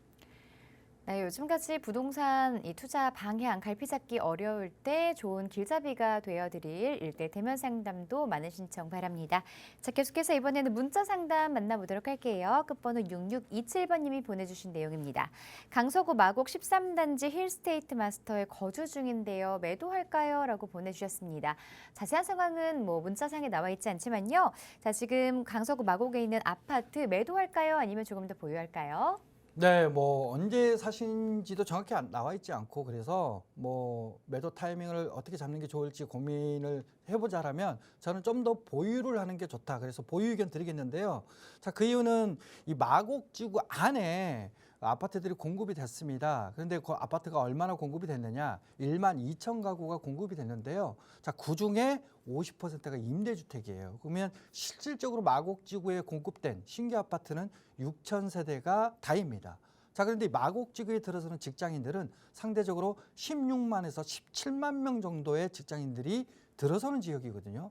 S1: 네, 요즘같이 부동산 이 투자 방향 갈피 잡기 어려울 때 좋은 길잡이가 되어드릴 1:1 대면 상담도 많은 신청 바랍니다. 자, 계속해서 이번에는 문자 상담 만나보도록 할게요. 끝번호 6627번님이 보내주신 내용입니다. 강서구 마곡 13단지 힐스테이트 마스터에 거주 중인데요. 매도할까요? 라고 보내주셨습니다. 자세한 상황은 뭐 문자상에 나와 있지 않지만요. 자, 지금 강서구 마곡에 있는 아파트 매도할까요? 아니면 조금 더 보유할까요?
S2: 네, 뭐 언제 사신지도 정확히 나와 있지 않고 그래서 뭐 매도 타이밍을 어떻게 잡는 게 좋을지 고민을 해보자라면 저는 좀 더 보유를 하는 게 좋다. 그래서 보유 의견 드리겠는데요. 자, 그 이유는 이 마곡지구 안에 아파트들이 공급이 됐습니다. 그런데 그 아파트가 얼마나 공급이 됐느냐? 12,000 가구가 공급이 됐는데요. 자, 그중에 50%가 임대주택이에요. 그러면 실질적으로 마곡지구에 공급된 신규 아파트는 6,000세대가 다입니다. 자, 그런데 마곡지구에 들어서는 직장인들은 상대적으로 16만에서 17만 명 정도의 직장인들이 들어서는 지역이거든요.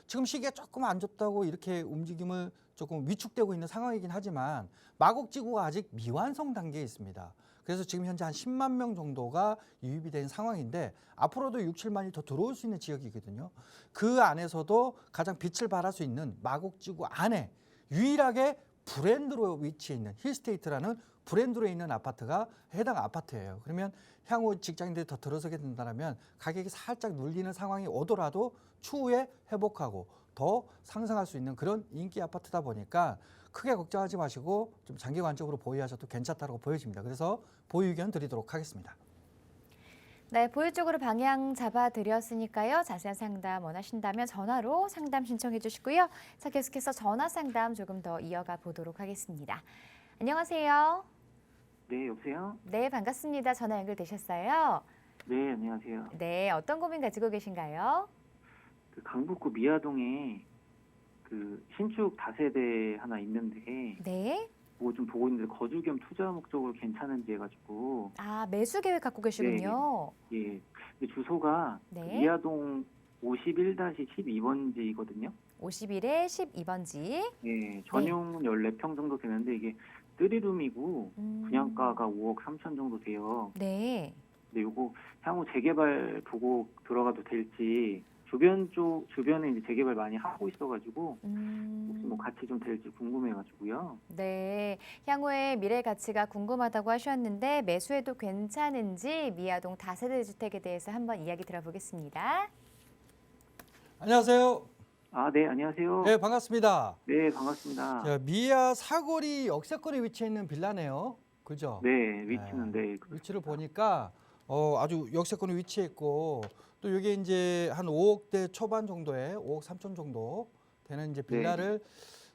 S2: 지금 시기가 조금 안 좋다고 이렇게 움직임을 조금 위축되고 있는 상황이긴 하지만 마곡지구가 아직 미완성 단계에 있습니다. 그래서 지금 현재 한 10만 명 정도가 유입이 된 상황인데 앞으로도 6, 7만이 더 들어올 수 있는 지역이거든요. 그 안에서도 가장 빛을 발할 수 있는 마곡지구 안에 유일하게 브랜드로 위치해 있는 힐스테이트라는 브랜드로 있는 아파트가 해당 아파트예요. 그러면 향후 직장인들이 더 들어서게 된다면 가격이 살짝 눌리는 상황이 오더라도 추후에 회복하고 더 상승할 수 있는 그런 인기 아파트다 보니까 크게 걱정하지 마시고 좀 장기관적으로 보유하셔도 괜찮다고 보여집니다. 그래서 보유 의견 드리도록 하겠습니다.
S1: 네, 보유 쪽으로 방향 잡아드렸으니까요. 자세한 상담 원하신다면 전화로 상담 신청해 주시고요. 자, 계속해서 전화 상담 조금 더 이어가 보도록 하겠습니다. 안녕하세요.
S6: 네, 여보세요?
S1: 네, 반갑습니다. 전화 연결되셨어요?
S6: 네, 안녕하세요.
S1: 네, 어떤 고민 가지고 계신가요?
S6: 그 강북구 미아동에 그 신축 다세대 하나 있는데
S1: 네.
S6: 뭐 좀 보고 있는데 거주 겸 투자 목적으로 괜찮은지 해가지고
S1: 아, 매수 계획 갖고 계시군요.
S6: 예, 근데 주소가 그
S1: 네.
S6: 미아동 51-12번지거든요.
S1: 51에 12번지.
S6: 예, 전용은 14평 정도 되는데 이게 3룸이고 분양가가 5억 3천 정도 돼요.
S1: 네.
S6: 근데 요거 향후 재개발 보고 들어가도 될지 주변에 이제 재개발 많이 하고 있어가지고 혹시 뭐 같이 좀 될지 궁금해가지고요.
S1: 네, 향후의 미래 가치가 궁금하다고 하셨는데 매수해도 괜찮은지 미아동 다세대 주택에 대해서 한번 이야기 들어보겠습니다.
S2: 안녕하세요.
S6: 아, 네, 안녕하세요.
S2: 네, 반갑습니다.
S6: 네, 반갑습니다.
S2: 자, 미아 사거리 역세권에 위치해 있는 빌라네요. 그죠?
S6: 네, 위치는 네.
S2: 위치를 보니까 아주 역세권에 위치해 있고 또 이게 이제 한 5억대 초반 정도에 5억 3천 정도 되는 이제 빌라를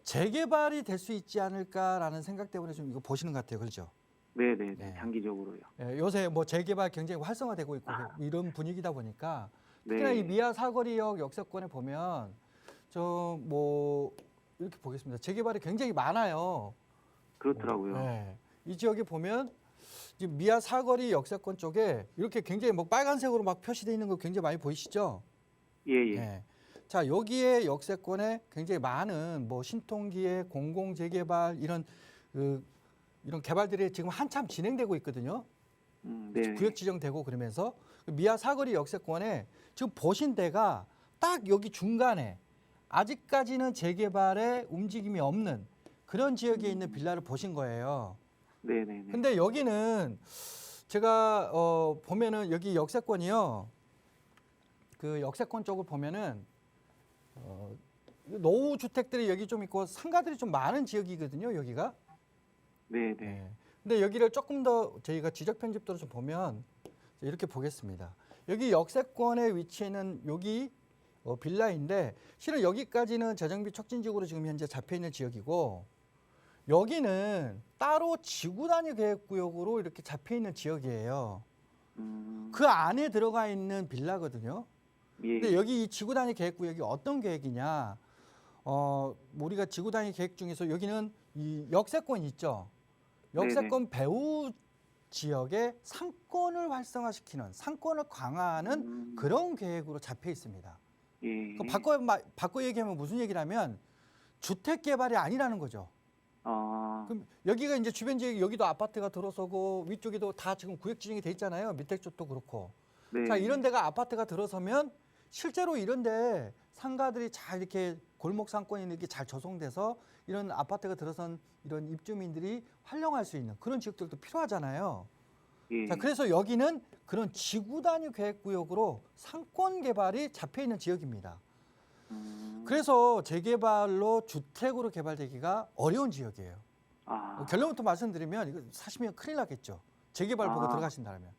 S2: 재개발이 될 수 있지 않을까라는 생각 때문에 좀 이거 보시는 것 같아요. 그렇죠?
S6: 네, 네,
S2: 네.
S6: 장기적으로요.
S2: 예, 요새 뭐 재개발 굉장히 활성화되고 있고 이런 분위기다 보니까 특히나
S6: 네.
S2: 이 미아 사거리역 역세권에 보면 저 뭐 이렇게 보겠습니다. 재개발이 굉장히 많아요.
S6: 그렇더라고요.
S2: 네. 이 지역에 보면 지금 미아 사거리 역세권 쪽에 이렇게 굉장히 뭐 빨간색으로 막 표시되어 있는 거 굉장히 많이 보이시죠?
S6: 예, 예.
S2: 네. 자, 여기에 역세권에 굉장히 많은 뭐 신통기획, 공공재개발 이런 이런 개발들이 지금 한참 진행되고 있거든요.
S6: 네.
S2: 구역 지정되고 그러면서 미아 사거리 역세권에 지금 보신 데가 딱 여기 중간에 아직까지는 재개발에 움직임이 없는 그런 지역에 있는 빌라를 보신 거예요.
S6: 네, 네, 네.
S2: 근데 여기는 제가 보면은 여기 역세권이요. 그 역세권 쪽을 보면은 노후 주택들이 여기 좀 있고 상가들이 좀 많은 지역이거든요. 여기가.
S6: 네, 네.
S2: 네. 근데 여기를 조금 더 저희가 지적 편집도를 좀 보면 이렇게 보겠습니다. 여기 역세권에 위치하는 여기 빌라인데 실은 여기까지는 재정비 촉진지구로 지금 현재 잡혀 있는 지역이고 여기는 따로 지구 단위 계획구역으로 이렇게 잡혀 있는 지역이에요. 그 안에 들어가 있는 빌라거든요.
S6: 예.
S2: 근데 여기 이 지구 단위 계획구역이 어떤 계획이냐? 우리가 지구 단위 계획 중에서 여기는 이 역세권 있죠. 역세권 배후 지역의 상권을 활성화시키는 상권을 강화하는 그런 계획으로 잡혀 있습니다.
S6: 예.
S2: 바꿔 얘기하면 무슨 얘기냐면 주택 개발이 아니라는 거죠. 그럼 여기가 이제 주변 지역 여기도 아파트가 들어서고 위쪽에도 다 지금 구역 지정이 돼 있잖아요. 밑에 쪽도 그렇고.
S6: 네.
S2: 자, 이런 데가 아파트가 들어서면 실제로 이런 데 상가들이 잘 이렇게 골목 상권이 이렇게 잘 조성돼서 이런 아파트가 들어선 이런 입주민들이 활용할 수 있는 그런 지역들도 필요하잖아요.
S6: 예.
S2: 자, 그래서 여기는 그런 지구 단위 계획구역으로 상권 개발이 잡혀 있는 지역입니다. 그래서 재개발로 주택으로 개발되기가 어려운 지역이에요. 결론부터 말씀드리면 이거 사시면 큰일 나겠죠. 재개발 보고 들어가신다면.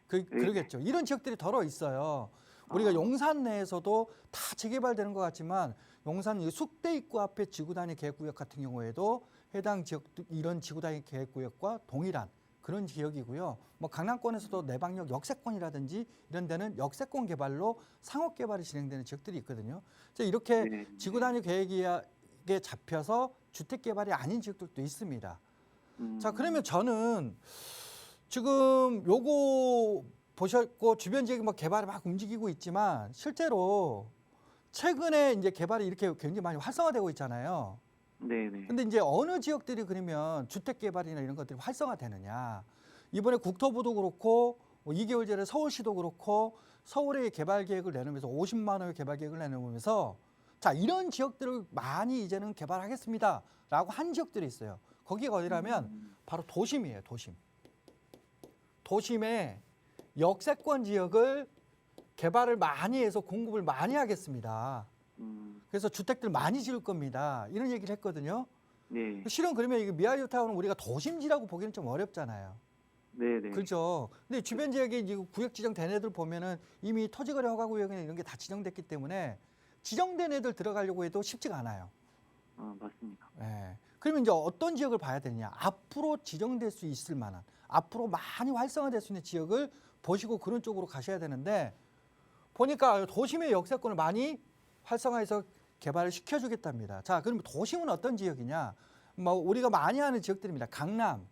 S2: 그러겠죠. 이런 지역들이 덜어 있어요. 우리가 용산 내에서도 다 재개발되는 것 같지만 용산 숙대 입구 앞에 지구 단위 계획구역 같은 경우에도 해당 지역 이런 지구 단위 계획구역과 동일한 그런 지역이고요. 뭐 강남권에서도 내방역 역세권이라든지 이런 데는 역세권 개발로 상업 개발이 진행되는 지역들이 있거든요. 그래서 이렇게 지구 단위 계획에 잡혀서 주택 개발이 아닌 지역들도 있습니다. 자, 그러면 저는 지금 요거 보셨고 주변 지역이 뭐 개발이 막 움직이고 있지만 실제로 최근에 이제 개발이 이렇게 굉장히 많이 활성화되고 있잖아요.
S6: 네네.
S2: 근데 이제 어느 지역들이 그러면 주택 개발이나 이런 것들이 활성화되느냐. 이번에 국토부도 그렇고 2개월 전에 서울시도 그렇고 서울의 개발 계획을 내놓으면서 50만 원의 개발 계획을 내놓으면서 자, 이런 지역들을 많이 이제는 개발하겠습니다라고 한 지역들이 있어요. 거기가 어디라면 바로 도심이에요. 도심. 도심에 역세권 지역을 개발을 많이 해서 공급을 많이 하겠습니다. 그래서 주택들 많이 지을 겁니다. 이런 얘기를 했거든요.
S6: 네.
S2: 실은 그러면 이게 미아리오타운은 우리가 도심지라고 보기는 좀 어렵잖아요.
S6: 네네.
S2: 그렇죠. 근데 주변 지역에 이제 구역 지정된 애들 보면은 이미 토지거래 허가 구역이나 이런 게 다 지정됐기 때문에 지정된 애들 들어가려고 해도 쉽지가 않아요.
S6: 맞습니다.
S2: 예. 그러면 이제 어떤 지역을 봐야 되느냐? 앞으로 지정될 수 있을 만한, 앞으로 많이 활성화될 수 있는 지역을 보시고 그런 쪽으로 가셔야 되는데 보니까 도심의 역세권을 많이 활성화해서 개발을 시켜주겠답니다. 자, 그럼 도심은 어떤 지역이냐? 뭐 우리가 많이 아는 지역들입니다. 강남,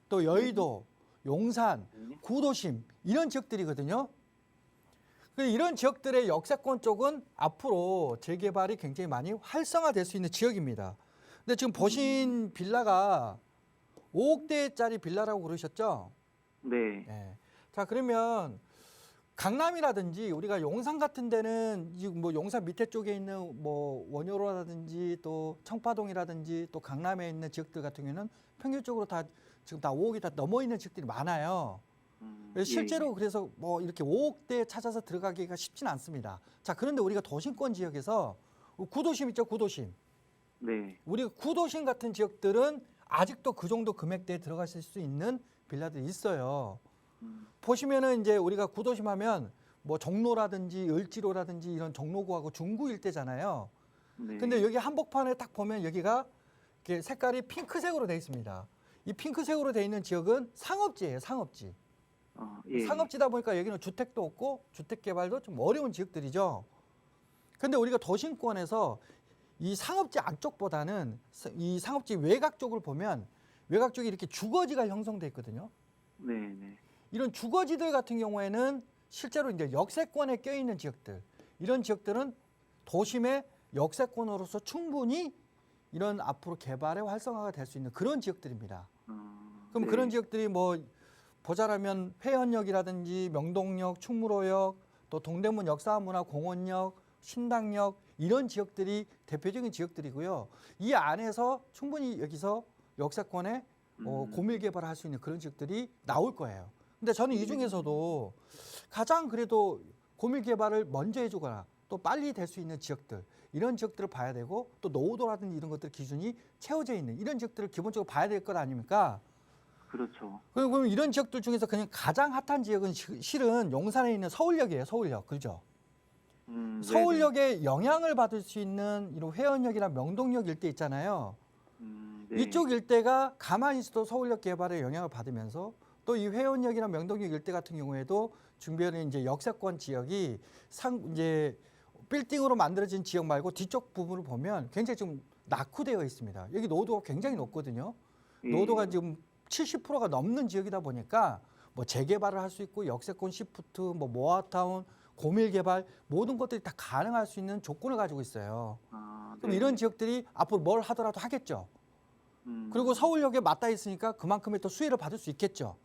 S2: 또 여의도, 용산,
S6: 네.
S2: 구도심 이런 지역들이거든요. 이런 지역들의 역세권 쪽은 앞으로 재개발이 굉장히 많이 활성화될 수 있는 지역입니다. 근데 지금 보신 빌라가 5억대짜리 빌라라고 그러셨죠?
S6: 네.
S2: 예. 자, 그러면 강남이라든지 우리가 용산 같은 데는 지금 뭐 용산 밑에 쪽에 있는 뭐 원효로라든지 또 청파동이라든지 또 강남에 있는 지역들 같은 경우는 평균적으로 다 지금 다 5억이 다 넘어 있는 지역들이 많아요. 실제로 그래서 뭐 이렇게 5억대 찾아서 들어가기가 쉽지는 않습니다. 자, 그런데 우리가 도심권 지역에서 구도심 있죠, 구도심.
S6: 네.
S2: 우리가 구도심 같은 지역들은 아직도 그 정도 금액대에 들어가실 수 있는 빌라들이 있어요. 보시면은 이제 우리가 구도심 하면 뭐 종로라든지 을지로라든지 이런 종로구하고 중구 일대잖아요.
S6: 네.
S2: 근데 여기 한복판에 딱 보면 여기가 이렇게 색깔이 핑크색으로 되어 있습니다. 이 핑크색으로 되어 있는 지역은 상업지예요, 상업지.
S6: 예.
S2: 상업지다 보니까 여기는 주택도 없고 주택 개발도 좀 어려운 지역들이죠. 근데 우리가 도심권에서 이 상업지 안쪽보다는 이 상업지 외곽 쪽을 보면 외곽 쪽에 이렇게 주거지가 형성돼 있거든요.
S6: 네. 네.
S2: 이런 주거지들 같은 경우에는 실제로 이제 역세권에 껴있는 지역들, 이런 지역들은 도심의 역세권으로서 충분히 이런 앞으로 개발의 활성화가 될 수 있는 그런 지역들입니다. 그럼
S6: 네.
S2: 그런 지역들이 뭐 보자라면 회원역이라든지 명동역, 충무로역, 또 동대문 역사문화공원역, 신당역 이런 지역들이 대표적인 지역들이고요. 이 안에서 충분히 여기서 역세권에 고밀 개발을 할 수 있는 그런 지역들이 나올 거예요. 근데 저는 이 중에서도 가장 그래도 고밀 개발을 먼저 해주거나 또 빨리 될 수 있는 지역들, 이런 지역들을 봐야 되고 또 노후도라든지 이런 것들 기준이 채워져 있는 이런 지역들을 기본적으로 봐야 될 것 아닙니까?
S6: 그렇죠.
S2: 그럼 이런 지역들 중에서 그냥 가장 핫한 지역은 실은 용산에 있는 서울역이에요. 서울역. 그죠? 서울역에 영향을 받을 수 있는 이런 회원역이나 명동역 일대 있잖아요.
S6: 네.
S2: 이쪽 일대가 가만히 있어도 서울역 개발에 영향을 받으면서 또 이 회원역이나 명동역 일대 같은 경우에도 준비하는 이제 역세권 지역이 이제 빌딩으로 만들어진 지역 말고 뒤쪽 부분을 보면 굉장히 좀 낙후되어 있습니다. 여기 노후도가 굉장히 높거든요.
S6: 예.
S2: 노후도가 지금 70%가 넘는 지역이다 보니까 뭐 재개발을 할 수 있고 역세권 시프트, 뭐 모아타운, 고밀 개발 모든 것들이 다 가능할 수 있는 조건을 가지고 있어요. 그럼
S6: 네.
S2: 이런 지역들이 앞으로 뭘 하더라도 하겠죠. 그리고 서울역에 맞닿아 있으니까 그만큼의 또 수혜를 받을 수 있겠죠.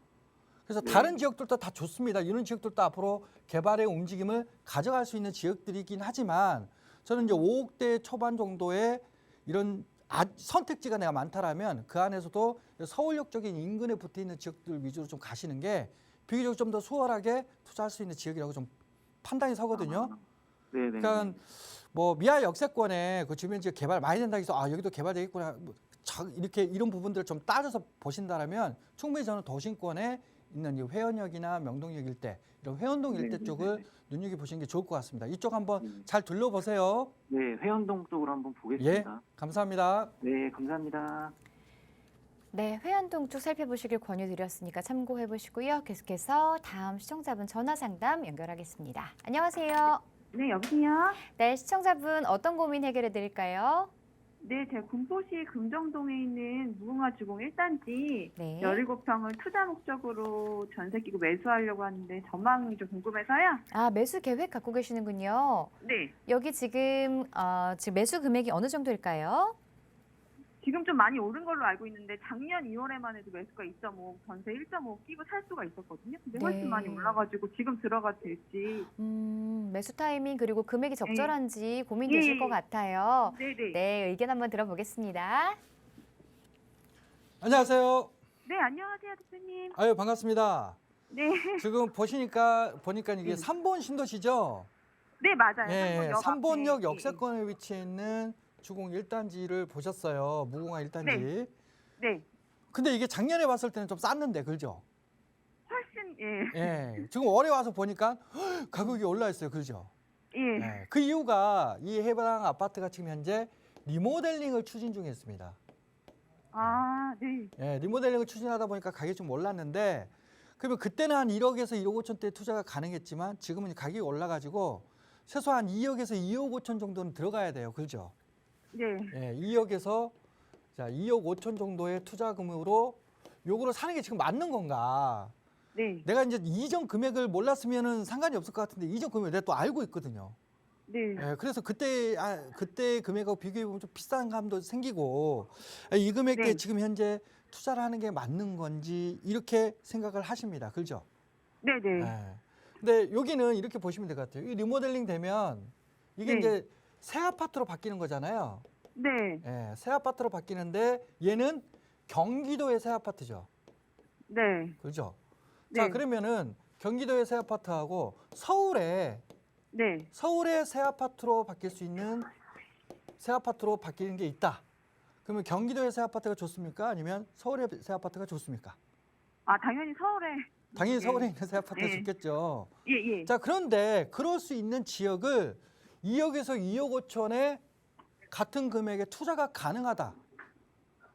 S2: 그래서
S6: 네.
S2: 다른 지역들도 다 좋습니다. 이런 지역들도 앞으로 개발의 움직임을 가져갈 수 있는 지역들이긴 하지만 저는 이제 5억대 초반 정도의 이런 선택지가 내가 많다라면 그 안에서도 서울역적인 인근에 붙어 있는 지역들 위주로 좀 가시는 게 비교적 좀 더 수월하게 투자할 수 있는 지역이라고 좀 판단이 서거든요.
S6: 네.
S2: 그러니까 뭐 미아 역세권에 그 주변 지역 개발 많이 된다 해서 아 여기도 개발되겠구나 뭐 이렇게 이런 부분들을 좀 따져서 보신다라면 충분히 저는 도심권에 있는 이 회원역이나 명동역 일대 이런 회원동 일대 쪽을 눈여겨 보시는 게 좋을 것 같습니다. 이쪽 한번 잘 둘러보세요.
S6: 네, 회원동 쪽으로 한번
S2: 예,
S6: 보겠습니다.
S2: 감사합니다.
S6: 네, 감사합니다.
S1: 네, 회원동 쪽 살펴보시길 권유드렸으니까 참고해 보시고요. 계속해서 다음 시청자분 전화 상담 연결하겠습니다. 안녕하세요.
S4: 네, 여보세요?
S1: 네, 시청자분 어떤 고민 해결해 드릴까요?
S4: 네, 제가 군포시 금정동에 있는 무궁화 주공 1단지
S1: 네.
S4: 17평을 투자 목적으로 전세 끼고 매수하려고 하는데 전망이 좀 궁금해서요.
S1: 아, 매수 계획 갖고 계시는군요.
S4: 네,
S1: 여기 지금 매수 금액이 어느 정도일까요?
S4: 지금 좀 많이 오른 걸로 알고 있는데 작년 2월에만 해도 매수가 2.5, 전세 1.5 끼고 살 수가 있었거든요. 근데 훨씬
S1: 네.
S4: 많이 올라가지고 지금 들어가도 될지.
S1: 매수 타이밍 그리고 금액이 적절한지 고민되실
S4: 예.
S1: 것 같아요.
S4: 네네.
S1: 네, 의견 한번 들어보겠습니다.
S2: 안녕하세요.
S4: 네, 안녕하세요, 대표님.
S2: 아유 반갑습니다.
S4: 네,
S2: 지금 보니까 이게 3번 신도시죠?
S4: 네 맞아요.
S2: 예,
S4: 삼본역
S2: 3번역
S4: 앞에.
S2: 역세권에 위치해 있는 주공 1단지를 보셨어요. 무공화 1단지.
S4: 네.
S2: 근데 이게 작년에 봤을 때는 좀 쌌는데, 그죠?
S4: 훨씬 예.
S2: 예. 지금 올해 와서 보니까 가격이 올라 있어요. 그죠?
S4: 예.
S2: 예. 그 이유가 이 해당 아파트가 지금 현재 리모델링을 추진 중에 있습니다.
S4: 아, 네.
S2: 예, 리모델링을 추진하다 보니까 가격이 좀 올랐는데, 그러면 그때는 한 1억에서 1억 5천대 투자가 가능했지만 지금은 가격이 올라가지고 최소한 2억에서 2억 5천 정도는 들어가야 돼요. 그죠?
S4: 네.
S2: 예, 2억에서 자, 2억 5천 정도의 투자금으로 요거를 사는 게 지금 맞는 건가?
S4: 네.
S2: 내가 이제 이전 금액을 몰랐으면은 상관이 없을 것 같은데 이전 금액을 내가 또 알고 있거든요.
S4: 네.
S2: 예, 그래서 그때 금액하고 비교해 보면 좀 비싼 감도 생기고 이 금액에
S4: 네.
S2: 지금 현재 투자를 하는 게 맞는 건지 이렇게 생각을 하십니다. 그렇죠?
S4: 네, 네.
S2: 예. 근데 여기는 이렇게 보시면 될 것 같아요. 이 리모델링 되면 이게
S4: 네.
S2: 이제 새 아파트로 바뀌는 거잖아요.
S4: 네.
S2: 예, 새 아파트로 바뀌는데 얘는 경기도의 새 아파트죠.
S4: 네.
S2: 그렇죠?
S4: 네.
S2: 자, 그러면은 경기도의 새 아파트하고 서울의
S4: 네.
S2: 새 아파트로 바뀔 수 있는 새 아파트로 바뀌는 게 있다. 그러면 경기도의 새 아파트가 좋습니까? 아니면 서울의 새 아파트가 좋습니까?
S4: 아, 당연히 서울에.
S2: 당연히
S4: 예.
S2: 서울에 있는 새 아파트가
S4: 예.
S2: 좋겠죠.
S4: 예, 예.
S2: 자, 그런데 그럴 수 있는 지역을 2억에서 2억 5천에 같은 금액의 투자가 가능하다.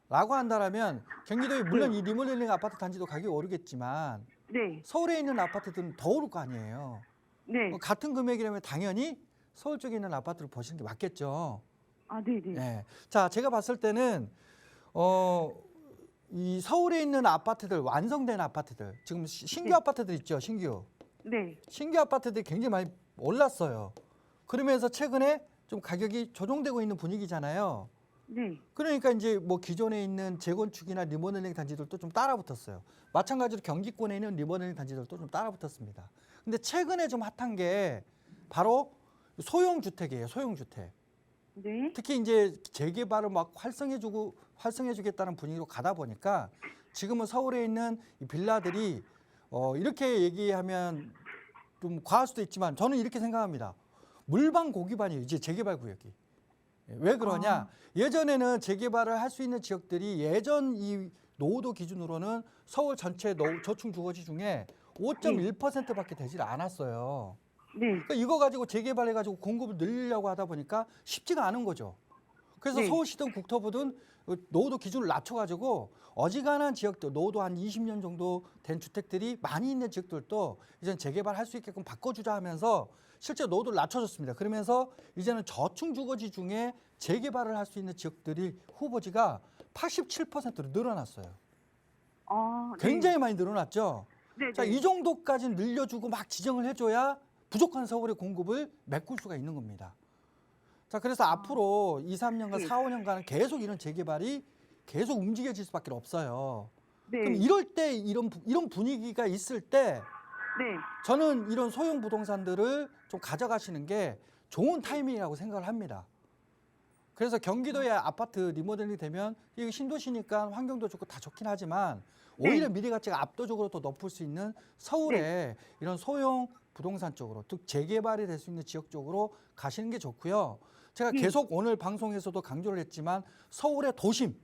S2: 라고 한다면 경기도에 물론 이 리모델링 아파트 단지도 가격이 오르겠지만
S4: 네.
S2: 서울에 있는 아파트들은 더 오를 거 아니에요.
S4: 네.
S2: 같은 금액이라면 당연히 서울 쪽에 있는 아파트를 보시는 게 맞겠죠.
S4: 아, 네, 네.
S2: 예. 자, 제가 봤을 때는 이 서울에 있는 아파트들, 완성된 아파트들, 지금 신규
S4: 네.
S2: 아파트들 있죠, 신규 아파트들이 굉장히 많이 올랐어요. 그러면서 최근에 좀 가격이 조정되고 있는 분위기잖아요.
S4: 네.
S2: 그러니까 이제 뭐 기존에 있는 재건축이나 리모델링 단지들도 좀 따라붙었어요. 마찬가지로 경기권에 있는 리모델링 단지들도 좀 따라붙었습니다. 근데 최근에 좀 핫한 게 바로 소형주택이에요. 소형주택.
S4: 네.
S2: 특히 이제 재개발을 막 활성해주겠다는 분위기로 가다 보니까 지금은 서울에 있는 이 빌라들이 이렇게 얘기하면 좀 과할 수도 있지만 저는 이렇게 생각합니다. 물방 고기반이에요. 이제 재개발 구역이. 왜 그러냐? 예전에는 재개발을 할 수 있는 지역들이 예전 이 노후도 기준으로는 서울 전체 저층 주거지 중에 5.1%밖에 되질 않았어요.
S4: 네.
S2: 그러니까 이거 가지고 재개발해가지고 공급을 늘리려고 하다 보니까 쉽지가 않은 거죠. 그래서
S4: 네.
S2: 서울시든 국토부든 노후도 기준을 낮춰가지고 어지간한 지역들, 노후도 한 20년 정도 된 주택들이 많이 있는 지역들도 이제는 재개발할 수 있게끔 바꿔주자 하면서 실제 노후도를 낮춰줬습니다. 그러면서 이제는 저층 주거지 중에 재개발을 할 수 있는 지역들이 후보지가 87%로 늘어났어요.
S4: 아, 네.
S2: 굉장히 많이 늘어났죠.
S4: 네,
S2: 자,
S4: 네.
S2: 이 정도까지 늘려주고 막 지정을 해줘야 부족한 서울의 공급을 메꿀 수가 있는 겁니다. 자, 그래서 앞으로 2, 3년간,
S4: 네.
S2: 4, 5년간은 계속 이런 재개발이 계속 움직여질 수밖에 없어요.
S4: 네.
S2: 그럼 이럴 때 이런 분위기가 있을 때
S4: 네.
S2: 저는 이런 소형 부동산들을 좀 가져가시는 게 좋은 타이밍이라고 생각을 합니다. 그래서 경기도의 아파트 리모델링이 되면 이게 신도시니까 환경도 좋고 다 좋긴 하지만 오히려 미래 가치가 압도적으로 더 높을 수 있는 서울의 이런 소형 부동산 쪽으로 즉 재개발이 될 수 있는 지역 쪽으로 가시는 게 좋고요. 제가 계속 오늘 방송에서도 강조를 했지만 서울의 도심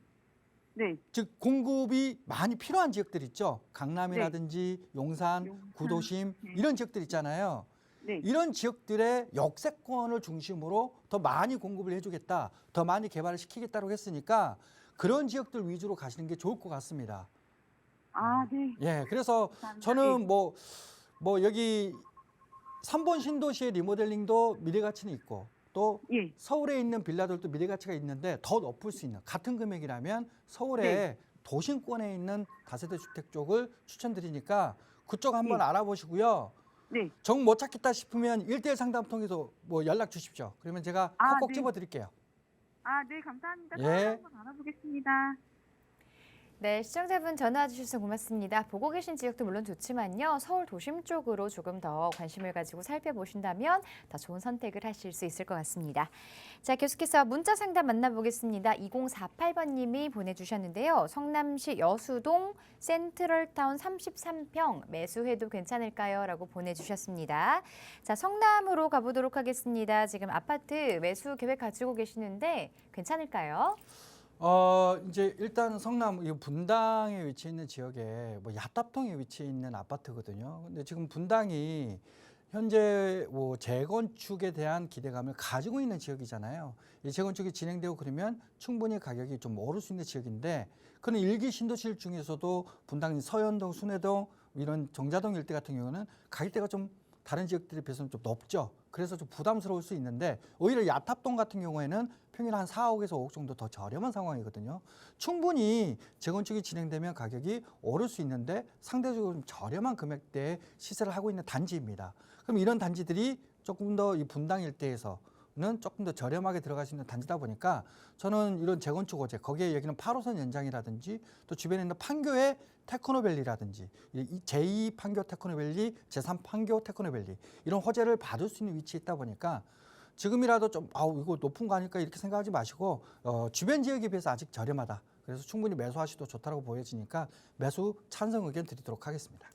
S4: 네.
S2: 즉 공급이 많이 필요한 지역들 있죠. 강남이라든지 용산, 구도심 이런 지역들 있잖아요.
S4: 네.
S2: 이런 지역들의 역세권을 중심으로 더 많이 공급을 해주겠다, 더 많이 개발을 시키겠다고 했으니까 그런 지역들 위주로 가시는 게 좋을 것 같습니다.
S4: 아, 네.
S2: 예, 그래서 저는 뭐 여기 3번 신도시의 리모델링도 미래 가치는 있고 또
S4: 예.
S2: 서울에 있는 빌라들도 미래 가치가 있는데 더 높을 수 있는 같은 금액이라면 서울의 도심권에 있는 다세대 주택 쪽을 추천드리니까 그쪽 한번 알아보시고요.
S4: 네.
S2: 정 못 찾겠다 싶으면 1대1 상담 통해서 뭐 연락 주십시오. 그러면 제가 콕콕
S4: 네.
S2: 집어 드릴게요.
S4: 아, 네. 감사합니다.
S2: 예.
S4: 한번 알아보겠습니다.
S1: 네, 시청자분 전화 주셔서 고맙습니다. 보고 계신 지역도 물론 좋지만요. 서울 도심 쪽으로 조금 더 관심을 가지고 살펴보신다면 더 좋은 선택을 하실 수 있을 것 같습니다. 자, 계속해서 문자 상담 만나보겠습니다. 2048번님이 보내주셨는데요. 성남시 여수동 센트럴타운 33평 매수해도 괜찮을까요? 라고 보내주셨습니다. 자, 성남으로 가보도록 하겠습니다. 지금 아파트 매수 계획 가지고 계시는데 괜찮을까요?
S2: 이제 일단 성남 이 분당에 위치해 있는 지역에 뭐 야탑동에 위치해 있는 아파트거든요. 근데 지금 분당이 현재 뭐 재건축에 대한 기대감을 가지고 있는 지역이잖아요. 이 재건축이 진행되고 그러면 충분히 가격이 좀 오를 수 있는 지역인데, 그런 일기 신도시 중에서도 분당 서현동, 순회동 이런 정자동 일대 같은 경우는 가격대가 좀 다른 지역들에 비해서는 좀 높죠. 그래서 좀 부담스러울 수 있는데, 오히려 야탑동 같은 경우에는 평일 한 4억에서 5억 정도 더 저렴한 상황이거든요. 충분히 재건축이 진행되면 가격이 오를 수 있는데 상대적으로 좀 저렴한 금액대에 시세를 하고 있는 단지입니다. 그럼 이런 단지들이 조금 더 이 분당 일대에서는 조금 더 저렴하게 들어갈 수 있는 단지다 보니까 저는 이런 재건축 호재, 거기에 여기는 8호선 연장이라든지 또 주변에 있는 판교의 테크노밸리라든지 제2 판교 테크노밸리, 제3 판교 테크노밸리 이런 호재를 받을 수 있는 위치에 있다 보니까 지금이라도 좀 이거 높은 거 아닐까 이렇게 생각하지 마시고 주변 지역에 비해서 아직 저렴하다. 그래서 충분히 매수하셔도 좋다고 보여지니까 매수 찬성 의견 드리도록 하겠습니다.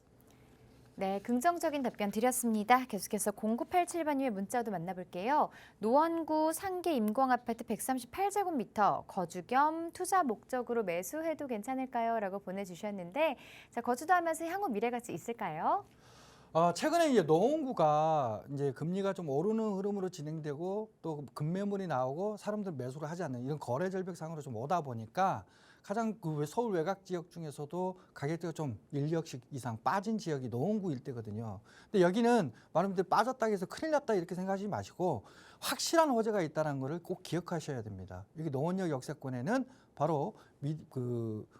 S1: 네, 긍정적인 답변 드렸습니다. 계속해서 0987번님의 문자도 만나볼게요. 노원구 상계 임광아파트 138제곱미터 거주 겸 투자 목적으로 매수해도 괜찮을까요? 라고 보내주셨는데, 자, 거주도 하면서 향후 미래가치 있을까요?
S2: 최근에 이제 노원구가 이제 금리가 좀 오르는 흐름으로 진행되고 또 급매물이 나오고 사람들 매수를 하지 않는 이런 거래 절벽상으로 좀 오다 보니까 가장 그 서울 외곽 지역 중에서도 가격대가 좀 1억씩 이상 빠진 지역이 노원구 일대거든요. 근데 여기는 많은 분들이 빠졌다 해서 큰일 났다 이렇게 생각하지 마시고 확실한 호재가 있다는 것을 꼭 기억하셔야 됩니다. 여기 노원역 역세권에는 바로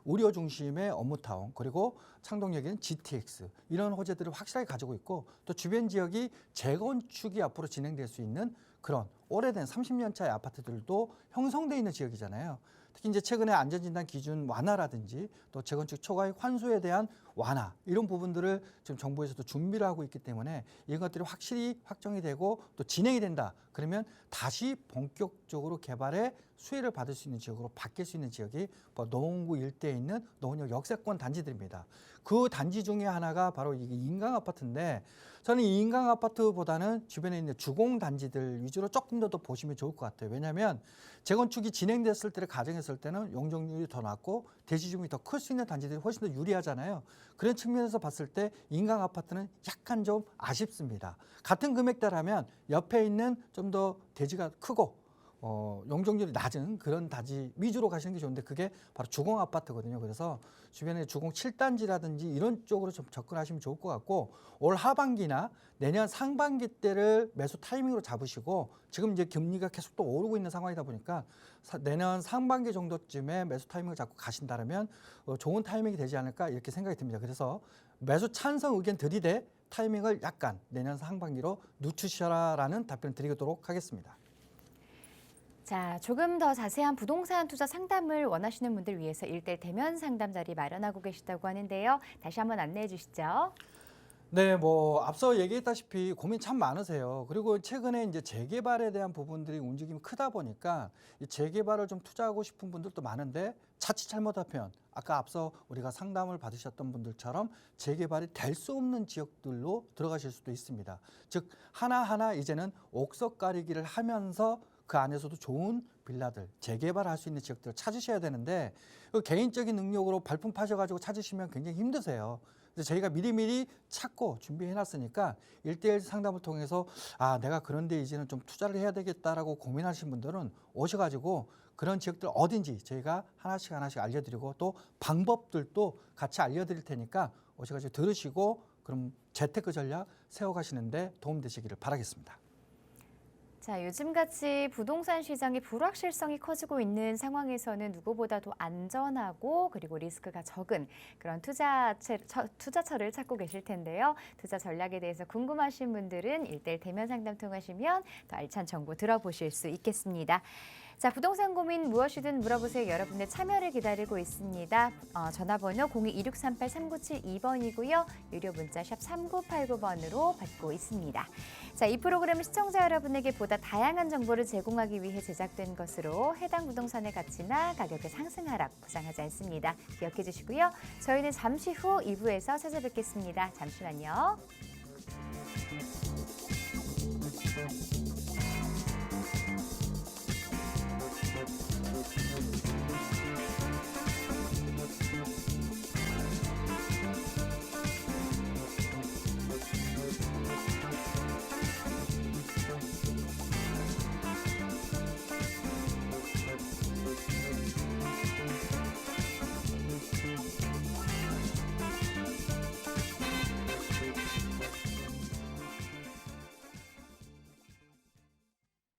S2: 우려 중심의 업무타운, 그리고 창동역에는 GTX 이런 호재들을 확실하게 가지고 있고, 또 주변 지역이 재건축이 앞으로 진행될 수 있는 그런 오래된 30년 차의 아파트들도 형성돼 있는 지역이잖아요. 특히 이제 최근에 안전진단 기준 완화라든지 또 재건축 초과액 환수에 대한 완화 이런 부분들을 지금 정부에서도 준비를 하고 있기 때문에 이런 것들이 확실히 확정이 되고 또 진행이 된다. 그러면 다시 본격적으로 개발의 수혜를 받을 수 있는 지역으로 바뀔 수 있는 지역이 노원구 일대에 있는 노원역 역세권 단지들입니다. 그 단지 중에 하나가 바로 이게 인강 아파트인데, 저는 이 인강 아파트보다는 주변에 있는 주공 단지들 위주로 조금 더 보시면 좋을 것 같아요. 왜냐하면 재건축이 진행됐을 때를 가정했을 때는 용적률이 더 낮고 대지중이 더 클 수 있는 단지들이 훨씬 더 유리하잖아요. 그런 측면에서 봤을 때 인강 아파트는 약간 좀 아쉽습니다. 같은 금액대라면 옆에 있는 좀 더 대지가 크고 용적률이 낮은 그런 단지 위주로 가시는 게 좋은데, 그게 바로 주공 아파트거든요. 그래서 주변에 주공 7단지라든지 이런 쪽으로 좀 접근하시면 좋을 것 같고, 올 하반기나 내년 상반기 때를 매수 타이밍으로 잡으시고, 지금 이제 금리가 계속 또 오르고 있는 상황이다 보니까 내년 상반기 정도쯤에 매수 타이밍을 잡고 가신다면 좋은 타이밍이 되지 않을까 이렇게 생각이 듭니다. 그래서 매수 찬성 의견 드리되 타이밍을 약간 내년 상반기로 늦추셔라라는 답변 드리도록 하겠습니다.
S1: 자, 조금 더 자세한 부동산 투자 상담을 원하시는 분들 위해서 1대1 대면 상담 자리 마련하고 계시다고 하는데요. 다시 한번 안내해 주시죠.
S2: 네, 앞서 얘기했다시피 고민 참 많으세요. 그리고 최근에 이제 재개발에 대한 부분들이 움직임이 크다 보니까 이 재개발을 좀 투자하고 싶은 분들도 많은데, 자칫 잘못하면 아까 앞서 우리가 상담을 받으셨던 분들처럼 재개발이 될 수 없는 지역들로 들어가실 수도 있습니다. 즉 하나하나 이제는 옥석 가리기를 하면서 그 안에서도 좋은 빌라들, 재개발할 수 있는 지역들을 찾으셔야 되는데, 그 개인적인 능력으로 발품 파셔가지고 찾으시면 굉장히 힘드세요. 그래서 저희가 미리미리 찾고 준비해놨으니까 1대1 상담을 통해서 내가 그런데 이제는 좀 투자를 해야 되겠다라고 고민하시는 분들은 오셔가지고 그런 지역들 어딘지 저희가 하나씩 알려드리고 또 방법들도 같이 알려드릴 테니까 오셔가지고 들으시고 그럼 재테크 전략 세워가시는데 도움되시기를 바라겠습니다.
S1: 자, 요즘같이 부동산 시장의 불확실성이 커지고 있는 상황에서는 누구보다도 안전하고 그리고 리스크가 적은 그런 투자처를 찾고 계실 텐데요. 투자 전략에 대해서 궁금하신 분들은 1대1 대면 상담 통하시면 더 알찬 정보 들어보실 수 있겠습니다. 자, 부동산 고민 무엇이든 물어보세요. 여러분의 참여를 기다리고 있습니다. 전화번호 02-2638-3972번이고요. 유료 문자 샵 3989번으로 받고 있습니다. 자, 이 프로그램은 시청자 여러분에게 보다 다양한 정보를 제공하기 위해 제작된 것으로 해당 부동산의 가치나 가격의 상승 하락 보장하지 않습니다. 기억해 주시고요. 저희는 잠시 후 2부에서 찾아뵙겠습니다. 잠시만요.